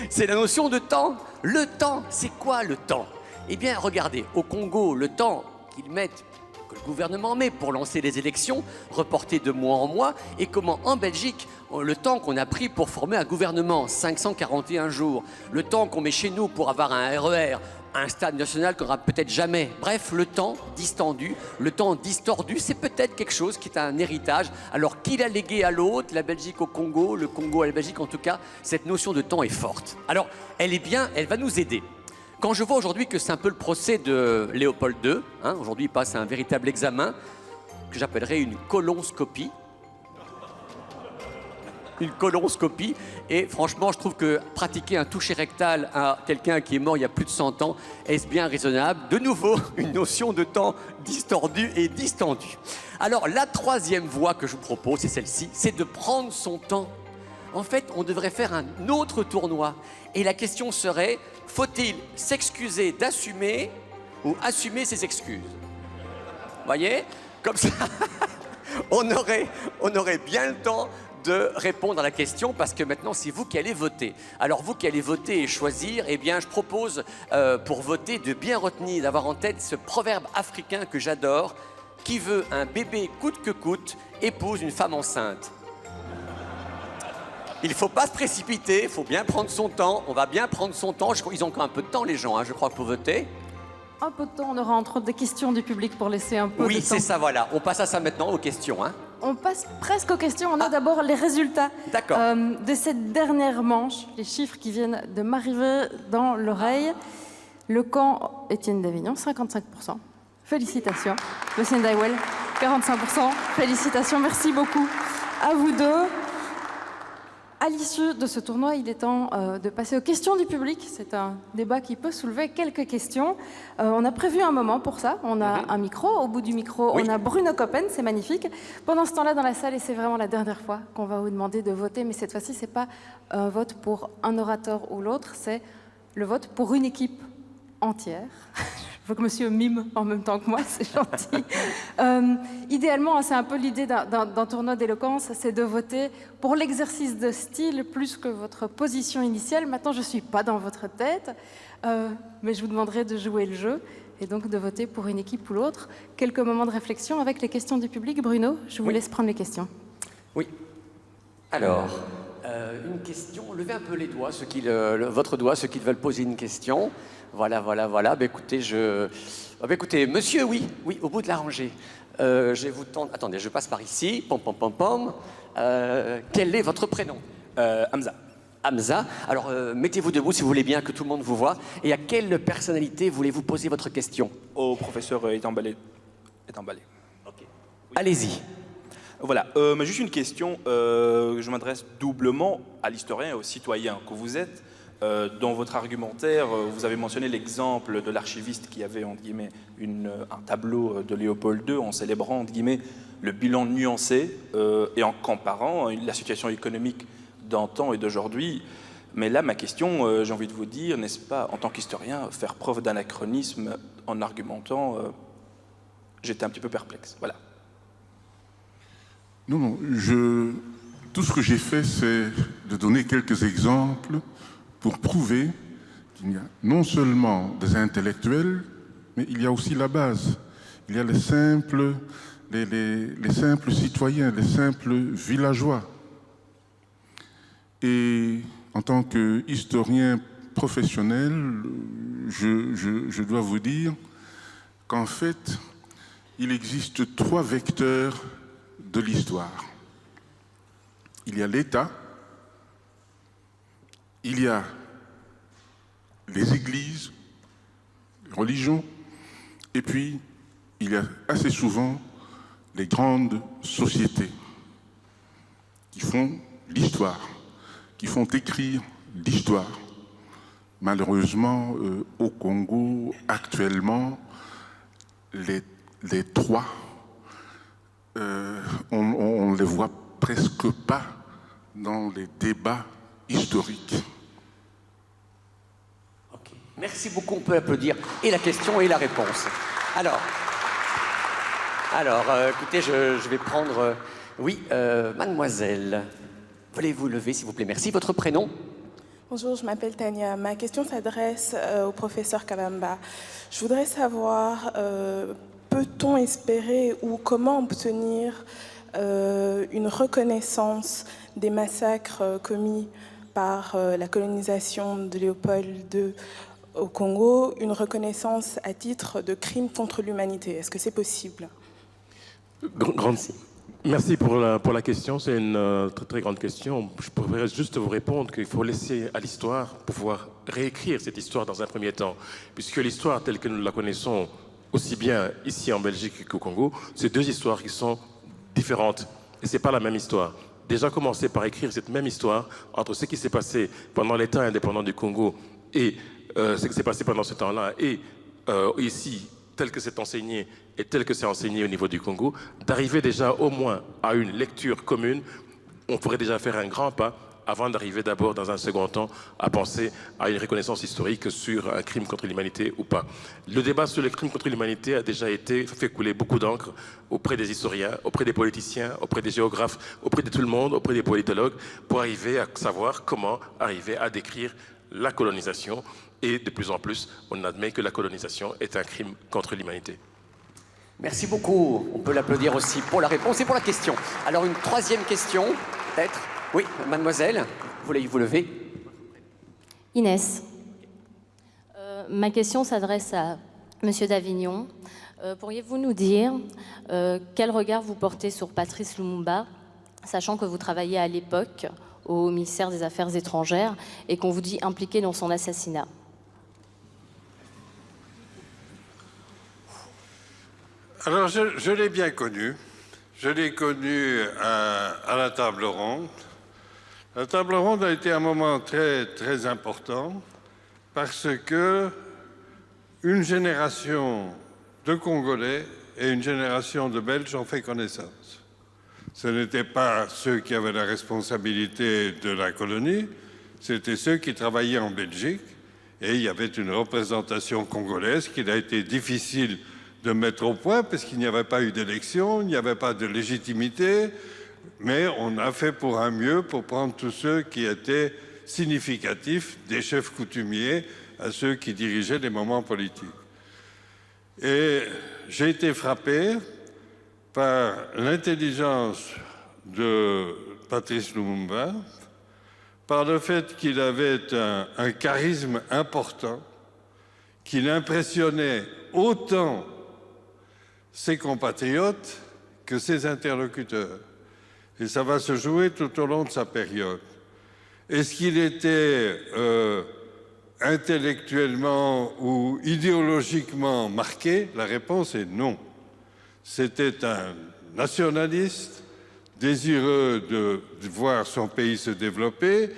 C'est la notion de temps. Le temps, c'est quoi le temps? Eh bien, regardez, au Congo, le temps qu'ils mettent, que le gouvernement met pour lancer les élections, reporté de mois en mois, et comment en Belgique, le temps qu'on a pris pour former un gouvernement, 541 jours, le temps qu'on met chez nous pour avoir un RER, un stade national qu'on n'aura peut-être jamais. Bref, le temps distendu, le temps distordu, c'est peut-être quelque chose qui est un héritage. Alors qu'il a légué à l'autre, la Belgique au Congo, le Congo à la Belgique, en tout cas, cette notion de temps est forte. Alors, elle est bien, elle va nous aider. Quand je vois aujourd'hui que c'est un peu le procès de Léopold II, hein, aujourd'hui il passe à un véritable examen que j'appellerais une colonscopie. Une colonscopie, et franchement je trouve que pratiquer un toucher rectal à quelqu'un qui est mort il y a plus de 100 ans, est-ce bien raisonnable? De nouveau, une notion de temps distordu et distendu. Alors la troisième voie que je vous propose, c'est celle-ci, c'est de prendre son temps. En fait, on devrait faire un autre tournoi, et la question serait, faut-il s'excuser d'assumer ou assumer ses excuses? Vous voyez? Comme ça, on aurait bien le temps de répondre à la question, parce que maintenant c'est vous qui allez voter. Alors vous qui allez voter et choisir, eh bien je propose pour voter de bien retenir, d'avoir en tête ce proverbe africain que j'adore: qui veut un bébé coûte que coûte épouse une femme enceinte. Il ne faut pas se précipiter, il faut bien prendre son temps, on va bien prendre son temps. Ils ont encore un peu de temps les gens, hein, je crois, pour voter. Un peu de temps, on aura entre autres des questions du public pour laisser un peu de temps. Oui, c'est ça, voilà. On passe à ça maintenant, aux questions. Hein. On passe presque aux questions. On a d'abord les résultats de cette dernière manche, les chiffres qui viennent de m'arriver dans l'oreille. Le camp Étienne d'Avignon, 55%. Félicitations. Monsieur Ndaiwel, 45%. Félicitations, merci beaucoup à vous deux. À l'issue de ce tournoi, il est temps de passer aux questions du public. C'est un débat qui peut soulever quelques questions. On a prévu un moment pour ça. On a un micro. Au bout du micro, on a Bruno Koppen. C'est magnifique. Pendant ce temps-là, dans la salle, et c'est vraiment la dernière fois qu'on va vous demander de voter, mais cette fois-ci, ce n'est pas un vote pour un orateur ou l'autre, c'est le vote pour une équipe entière. Il faut que monsieur mime en même temps que moi, c'est gentil. Idéalement, c'est un peu l'idée d'un tournoi d'éloquence, c'est de voter pour l'exercice de style plus que votre position initiale. Maintenant, je ne suis pas dans votre tête, mais je vous demanderai de jouer le jeu et donc de voter pour une équipe ou l'autre. Quelques moments de réflexion avec les questions du public. Bruno, je vous laisse prendre les questions. Oui. Alors, une question. Levez un peu les doigts, votre doigt, ceux qui veulent poser une question. Voilà. Ben, écoutez, monsieur, oui, au bout de la rangée. Je vais vous tendre... Attendez, je passe par ici. Pom. Quel est votre prénom? Hamza. Hamza. Alors, mettez-vous debout si vous voulez bien que tout le monde vous voit. Et à quelle personnalité voulez-vous poser votre question? Au professeur Etamballé. Okay. Oui. Allez-y. Voilà, juste une question. Je m'adresse doublement à l'historien et au citoyen que vous êtes. Dans votre argumentaire, vous avez mentionné l'exemple de l'archiviste qui avait, entre guillemets, un tableau de Léopold II en célébrant, entre guillemets, le bilan nuancé et en comparant la situation économique d'antan et d'aujourd'hui. Mais là, ma question, j'ai envie de vous dire, n'est-ce pas, en tant qu'historien, faire preuve d'anachronisme en argumentant, j'étais un petit peu perplexe. Voilà. Non, tout ce que j'ai fait, c'est de donner quelques exemples pour prouver qu'il y a non seulement des intellectuels, mais il y a aussi la base. Il y a les simples citoyens, les simples villageois. Et en tant qu'historien professionnel, je dois vous dire qu'en fait, il existe 3 vecteurs de l'histoire. Il y a l'État, il y a les églises, les religions, et puis il y a assez souvent les grandes sociétés qui font l'histoire, qui font écrire l'histoire. Malheureusement, au Congo, actuellement, les trois, on ne les voit presque pas dans les débats historiques. Okay. Merci beaucoup, on peut applaudir et la question et la réponse. Alors écoutez, je vais prendre... oui, mademoiselle, voulez-vous lever, s'il vous plaît? Merci. Votre prénom? Bonjour, je m'appelle Tania. Ma question s'adresse au professeur Kabamba. Je voudrais savoir, peut-on espérer ou comment obtenir une reconnaissance des massacres commis par la colonisation de Léopold II au Congo, une reconnaissance à titre de crime contre l'humanité? Est-ce que c'est possible? Merci pour la question. C'est une très, très grande question. Je pourrais juste vous répondre qu'il faut laisser à l'histoire pouvoir réécrire cette histoire dans un premier temps. Puisque l'histoire telle que nous la connaissons aussi bien ici en Belgique qu'au Congo, c'est deux histoires qui sont différentes. Et ce n'est pas la même histoire. Déjà commencer par écrire cette même histoire entre ce qui s'est passé pendant l'État indépendant du Congo et ce qui s'est passé pendant ce temps-là et ici, tel que c'est enseigné et tel que c'est enseigné au niveau du Congo, d'arriver déjà au moins à une lecture commune, on pourrait déjà faire un grand pas avant d'arriver d'abord dans un second temps à penser à une reconnaissance historique sur un crime contre l'humanité ou pas. Le débat sur le crime contre l'humanité a déjà fait couler beaucoup d'encre auprès des historiens, auprès des politiciens, auprès des géographes, auprès de tout le monde, auprès des politologues, pour arriver à savoir comment arriver à décrire la colonisation. Et de plus en plus, on admet que la colonisation est un crime contre l'humanité. Merci beaucoup. On peut l'applaudir aussi pour la réponse et pour la question. Alors une troisième question, peut-être. Oui, mademoiselle, voulez-vous lever? Inès. Ma question s'adresse à Monsieur d'Avignon. Pourriez-vous nous dire quel regard vous portez sur Patrice Lumumba, sachant que vous travaillez à l'époque au ministère des Affaires étrangères et qu'on vous dit impliqué dans son assassinat? Alors, je l'ai bien connu. Je l'ai connu à la table ronde. La table ronde a été un moment très, très important parce que une génération de Congolais et une génération de Belges ont fait connaissance. Ce n'étaient pas ceux qui avaient la responsabilité de la colonie, c'était ceux qui travaillaient en Belgique et il y avait une représentation congolaise qu'il a été difficile de mettre au point parce qu'il n'y avait pas eu d'élection, il n'y avait pas de légitimité, mais on a fait pour un mieux pour prendre tous ceux qui étaient significatifs, des chefs coutumiers à ceux qui dirigeaient les moments politiques. Et j'ai été frappé par l'intelligence de Patrice Lumumba, par le fait qu'il avait un charisme important, qu'il impressionnait autant ses compatriotes que ses interlocuteurs. Et ça va se jouer tout au long de sa période. Est-ce qu'il était intellectuellement ou idéologiquement marqué? La réponse est non. C'était un nationaliste, désireux de voir son pays se développer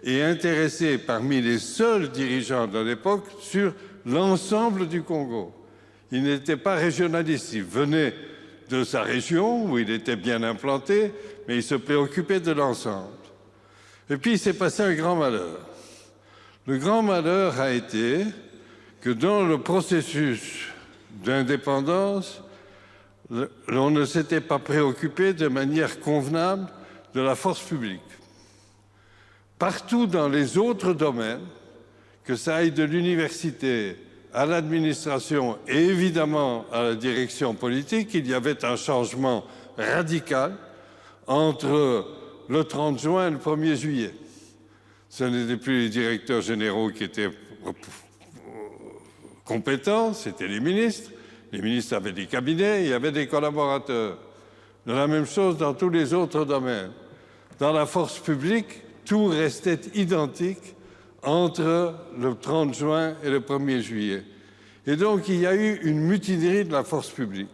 et intéressé parmi les seuls dirigeants de l'époque sur l'ensemble du Congo. Il n'était pas régionaliste, il venait de sa région où il était bien implanté, mais il se préoccupait de l'ensemble. Et puis il s'est passé un grand malheur. Le grand malheur a été que dans le processus d'indépendance, on ne s'était pas préoccupé de manière convenable de la force publique. Partout dans les autres domaines, que ça aille de l'université à l'administration et évidemment à la direction politique, il y avait un changement radical entre le 30 juin et le 1er juillet. Ce n'étaient plus les directeurs généraux qui étaient compétents, c'était les ministres. Les ministres avaient des cabinets, il y avait des collaborateurs. De la même chose dans tous les autres domaines. Dans la force publique, tout restait identique entre le 30 juin et le 1er juillet. Et donc, il y a eu une mutinerie de la force publique.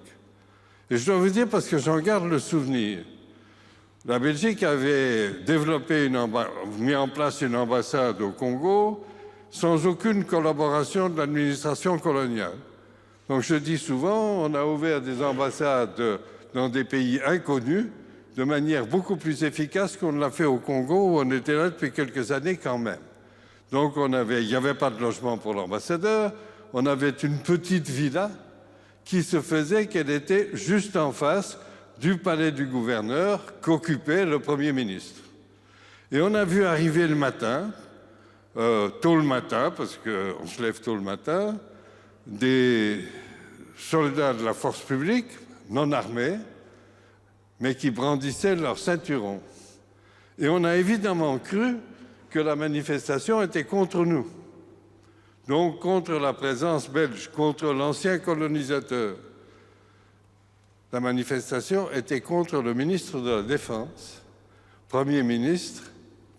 Et je dois vous dire, parce que j'en garde le souvenir, la Belgique avait mis en place une ambassade au Congo sans aucune collaboration de l'administration coloniale. Donc je dis souvent, on a ouvert des ambassades dans des pays inconnus de manière beaucoup plus efficace qu'on l'a fait au Congo, où on était là depuis quelques années quand même. Donc il n'y avait pas de logement pour l'ambassadeur, on avait une petite villa qui se faisait qu'elle était juste en face du palais du gouverneur qu'occupait le Premier ministre. Et on a vu arriver le matin, tôt le matin, parce qu'on se lève tôt le matin, des soldats de la force publique, non armés, mais qui brandissaient leur ceinturon. Et on a évidemment cru que la manifestation était contre nous, donc contre la présence belge, contre l'ancien colonisateur. La manifestation était contre le ministre de la Défense, Premier ministre,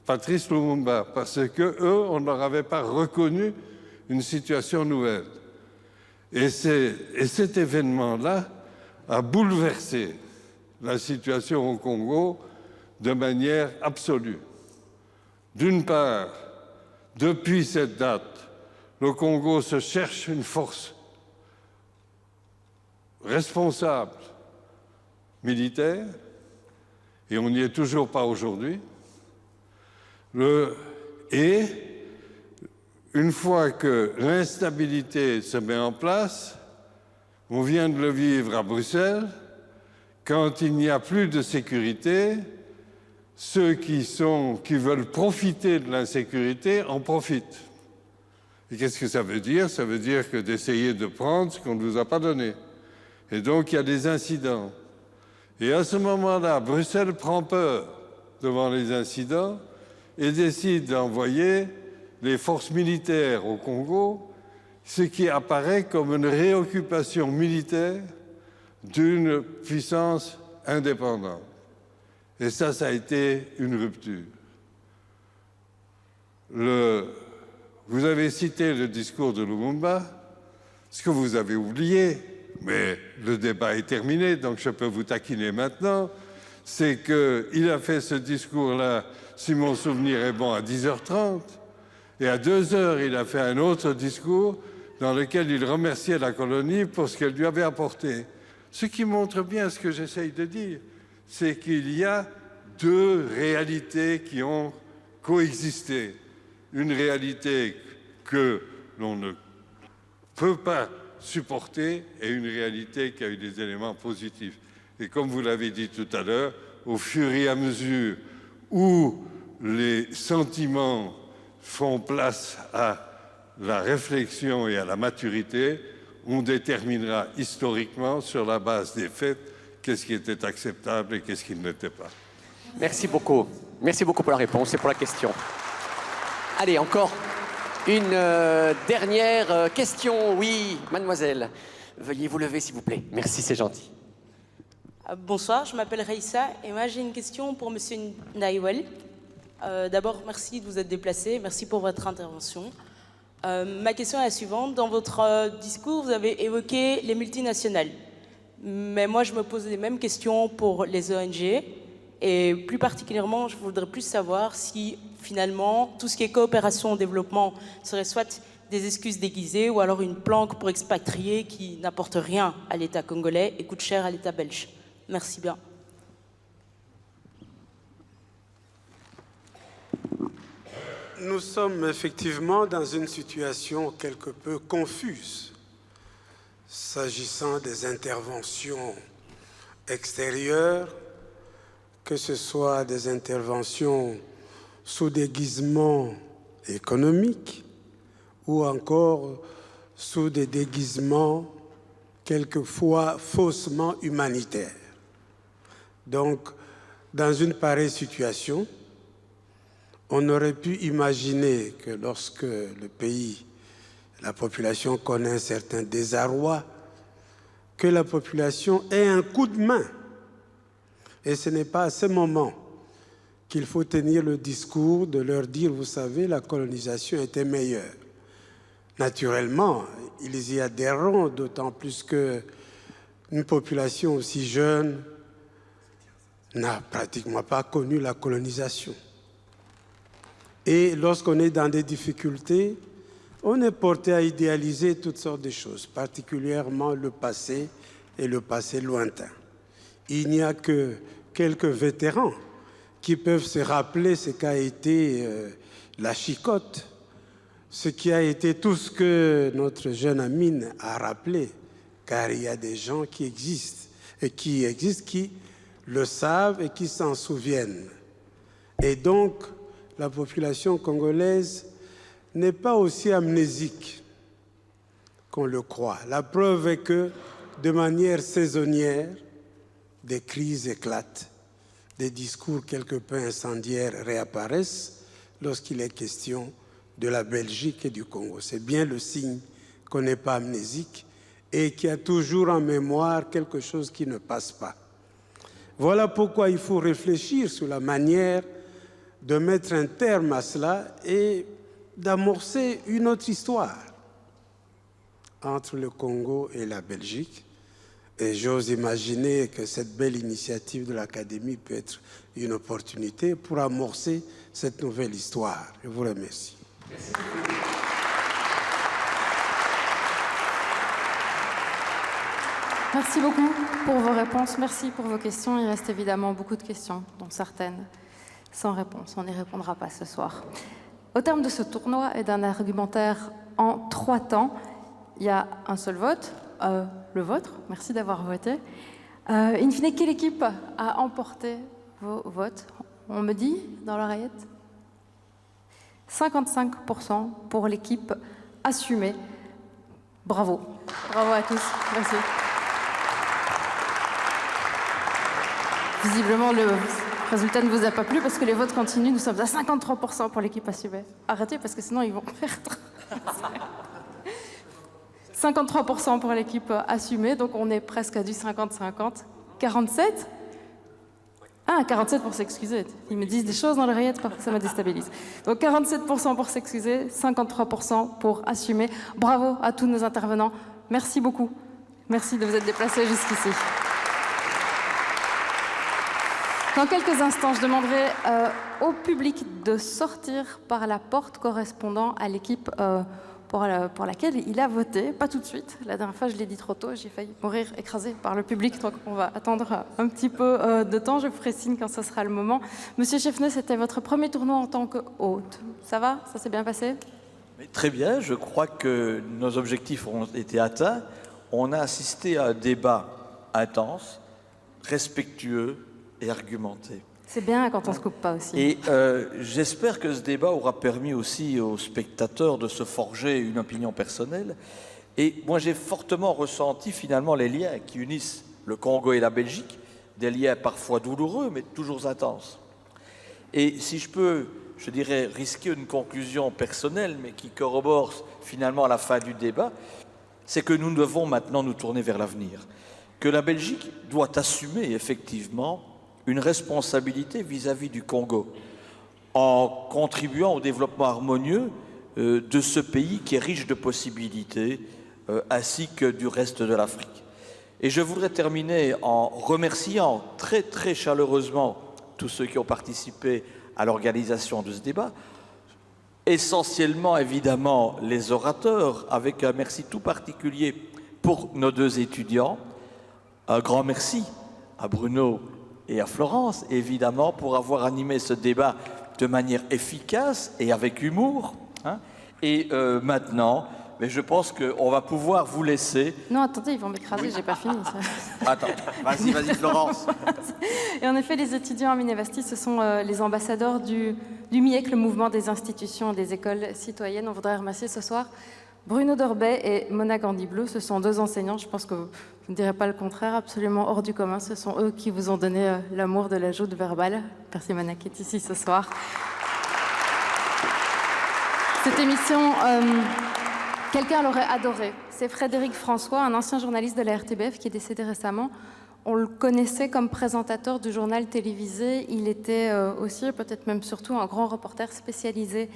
Patrice Lumumba, parce qu'eux, on ne leur avait pas reconnu une situation nouvelle. Et cet événement-là a bouleversé la situation au Congo de manière absolue. D'une part, depuis cette date, le Congo se cherche une force responsable militaire, et on n'y est toujours pas aujourd'hui. Et une fois que l'instabilité se met en place, on vient de le vivre à Bruxelles, quand il n'y a plus de sécurité, ceux qui veulent profiter de l'insécurité en profitent. Et qu'est-ce que ça veut dire? Ça veut dire que d'essayer de prendre ce qu'on ne vous a pas donné. Et donc il y a des incidents. Et à ce moment-là, Bruxelles prend peur devant les incidents et décide d'envoyer les forces militaires au Congo, ce qui apparaît comme une réoccupation militaire d'une puissance indépendante. Et ça a été une rupture. Vous avez cité le discours de Lumumba, ce que vous avez oublié, mais le débat est terminé, donc je peux vous taquiner maintenant, c'est qu'il a fait ce discours-là, si mon souvenir est bon, à 10h30, et à 2h, il a fait un autre discours dans lequel il remerciait la colonie pour ce qu'elle lui avait apporté. Ce qui montre bien ce que j'essaye de dire, c'est qu'il y a deux réalités qui ont coexisté. Une réalité que l'on ne peut pas supporter et une réalité qui a eu des éléments positifs. Et comme vous l'avez dit tout à l'heure, au fur et à mesure où les sentiments font place à la réflexion et à la maturité, on déterminera historiquement, sur la base des faits, qu'est-ce qui était acceptable et qu'est-ce qui ne l'était pas. Merci beaucoup. Merci beaucoup pour la réponse et pour la question. Allez, encore une dernière question. Oui, mademoiselle, veuillez vous lever, s'il vous plaît. Merci, c'est gentil. Bonsoir, je m'appelle Raïssa et moi j'ai une question pour Monsieur Naïwel. D'abord, merci de vous être déplacé, merci pour votre intervention. Ma question est la suivante. Dans votre discours, vous avez évoqué les multinationales. Mais moi, je me pose les mêmes questions pour les ONG. Et plus particulièrement, je voudrais plus savoir si, finalement, tout ce qui est coopération au développement serait soit des excuses déguisées ou alors une planque pour expatriés qui n'apporte rien à l'État congolais et coûte cher à l'État belge. Merci bien. Nous sommes effectivement dans une situation quelque peu confuse s'agissant des interventions extérieures, que ce soit des interventions sous déguisement économique ou encore sous des déguisements quelquefois faussement humanitaires. Donc, dans une pareille situation, on aurait pu imaginer que lorsque le pays, la population connaît un certain désarroi, que la population ait un coup de main. Et ce n'est pas à ce moment qu'il faut tenir le discours de leur dire, vous savez, la colonisation était meilleure. Naturellement, ils y adhéreront, d'autant plus qu'une population aussi jeune n'a pratiquement pas connu la colonisation. Et lorsqu'on est dans des difficultés, on est porté à idéaliser toutes sortes de choses, particulièrement le passé et le passé lointain. Il n'y a que quelques vétérans qui peuvent se rappeler ce qu'a été la chicotte, ce qui a été tout ce que notre jeune Amine a rappelé, car il y a des gens qui existent, qui le savent et qui s'en souviennent. Et donc, la population congolaise n'est pas aussi amnésique qu'on le croit. La preuve est que, de manière saisonnière, des crises éclatent, des discours quelque peu incendiaires réapparaissent lorsqu'il est question de la Belgique et du Congo. C'est bien le signe qu'on n'est pas amnésique et qu'il y a toujours en mémoire quelque chose qui ne passe pas. Voilà pourquoi il faut réfléchir sur la manière de mettre un terme à cela et d'amorcer une autre histoire entre le Congo et la Belgique. Et j'ose imaginer que cette belle initiative de l'Académie peut être une opportunité pour amorcer cette nouvelle histoire. Je vous remercie. Merci. Merci beaucoup pour vos réponses. Merci pour vos questions. Il reste évidemment beaucoup de questions, dont certaines sans réponse. On n'y répondra pas ce soir. Au terme de ce tournoi et d'un argumentaire en 3 temps, il y a un seul vote, le vôtre. Merci d'avoir voté. In fine, quelle équipe a emporté vos votes? On me dit dans l'oreillette 55% pour l'équipe assumée. Bravo. Bravo à tous. Merci. Visiblement, le résultat ne vous a pas plu parce que les votes continuent. Nous sommes à 53% pour l'équipe assumée. Arrêtez parce que sinon ils vont perdre. 53% pour l'équipe assumée, donc on est presque à du 50-50. 47 ? Ah, 47 pour s'excuser. Ils me disent des choses dans l'oreillette, ça me déstabilise. Donc 47% pour s'excuser, 53% pour assumer. Bravo à tous nos intervenants. Merci beaucoup. Merci de vous être déplacés jusqu'ici. Dans quelques instants, je demanderai au public de sortir par la porte correspondant à l'équipe pour laquelle il a voté. Pas tout de suite. La dernière fois, je l'ai dit trop tôt. J'ai failli mourir écrasé par le public. Donc, on va attendre un petit peu de temps. Je vous ferai signe quand ce sera le moment. Monsieur Cheffneux, c'était votre premier tournoi en tant que hôte. Ça va? Ça s'est bien passé? Très bien. Je crois que nos objectifs ont été atteints. On a assisté à un débat intense, respectueux et argumenté. C'est bien quand on ne se coupe pas aussi. Et j'espère que ce débat aura permis aussi aux spectateurs de se forger une opinion personnelle. Et moi, j'ai fortement ressenti finalement les liens qui unissent le Congo et la Belgique, des liens parfois douloureux, mais toujours intenses. Et si je peux, je dirais, risquer une conclusion personnelle, mais qui corrobore finalement à la fin du débat, c'est que nous devons maintenant nous tourner vers l'avenir. Que la Belgique doit assumer effectivement une responsabilité vis-à-vis du Congo, en contribuant au développement harmonieux de ce pays qui est riche de possibilités, ainsi que du reste de l'Afrique. Et je voudrais terminer en remerciant très très chaleureusement tous ceux qui ont participé à l'organisation de ce débat, essentiellement évidemment les orateurs, avec un merci tout particulier pour nos 2 étudiants, un grand merci à Bruno et à Florence, évidemment, pour avoir animé ce débat de manière efficace et avec humour. Hein. Et maintenant, mais je pense qu'on va pouvoir vous laisser... Non, attendez, ils vont m'écraser, oui. J'ai pas fini. Ça. Attends, vas-y, Florence. Et en effet, les étudiants à Minevasti, ce sont les ambassadeurs du MIEC, le mouvement des institutions et des écoles citoyennes. On voudrait remercier ce soir Bruno Dorbet et Mona Gandiblou. Ce sont 2 enseignants, je pense que vous ne direz pas le contraire, absolument hors du commun. Ce sont eux qui vous ont donné l'amour de la joute verbale. Merci Mona qui est ici ce soir. Cette émission, quelqu'un l'aurait adorée. C'est Frédéric François, un ancien journaliste de la RTBF qui est décédé récemment. On le connaissait comme présentateur du journal télévisé. Il était aussi, peut-être même surtout, un grand reporter spécialisé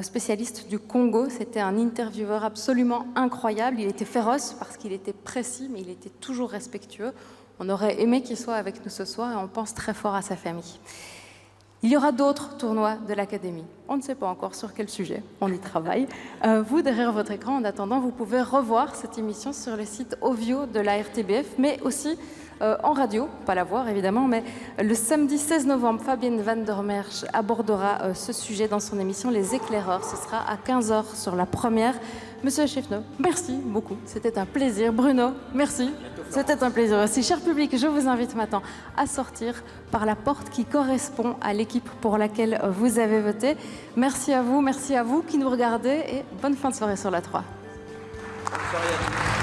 spécialiste du Congo. C'était un intervieweur absolument incroyable. Il était féroce parce qu'il était précis, mais il était toujours respectueux. On aurait aimé qu'il soit avec nous ce soir et on pense très fort à sa famille. Il y aura d'autres tournois de l'Académie. On ne sait pas encore sur quel sujet, on y travaille. Vous, derrière votre écran, en attendant, vous pouvez revoir cette émission sur le site Ovio de la RTBF, mais aussi en radio, pas la voir évidemment, mais le samedi 16 novembre, Fabienne Van der Merch abordera ce sujet dans son émission Les Éclaireurs. Ce sera à 15h sur la première. Monsieur Chefneau, merci beaucoup, c'était un plaisir. Bruno, merci, c'était un plaisir aussi. Cher public, je vous invite maintenant à sortir par la porte qui correspond à l'équipe pour laquelle vous avez voté. Merci à vous qui nous regardez et bonne fin de soirée sur la 3. Bonne soirée à tous.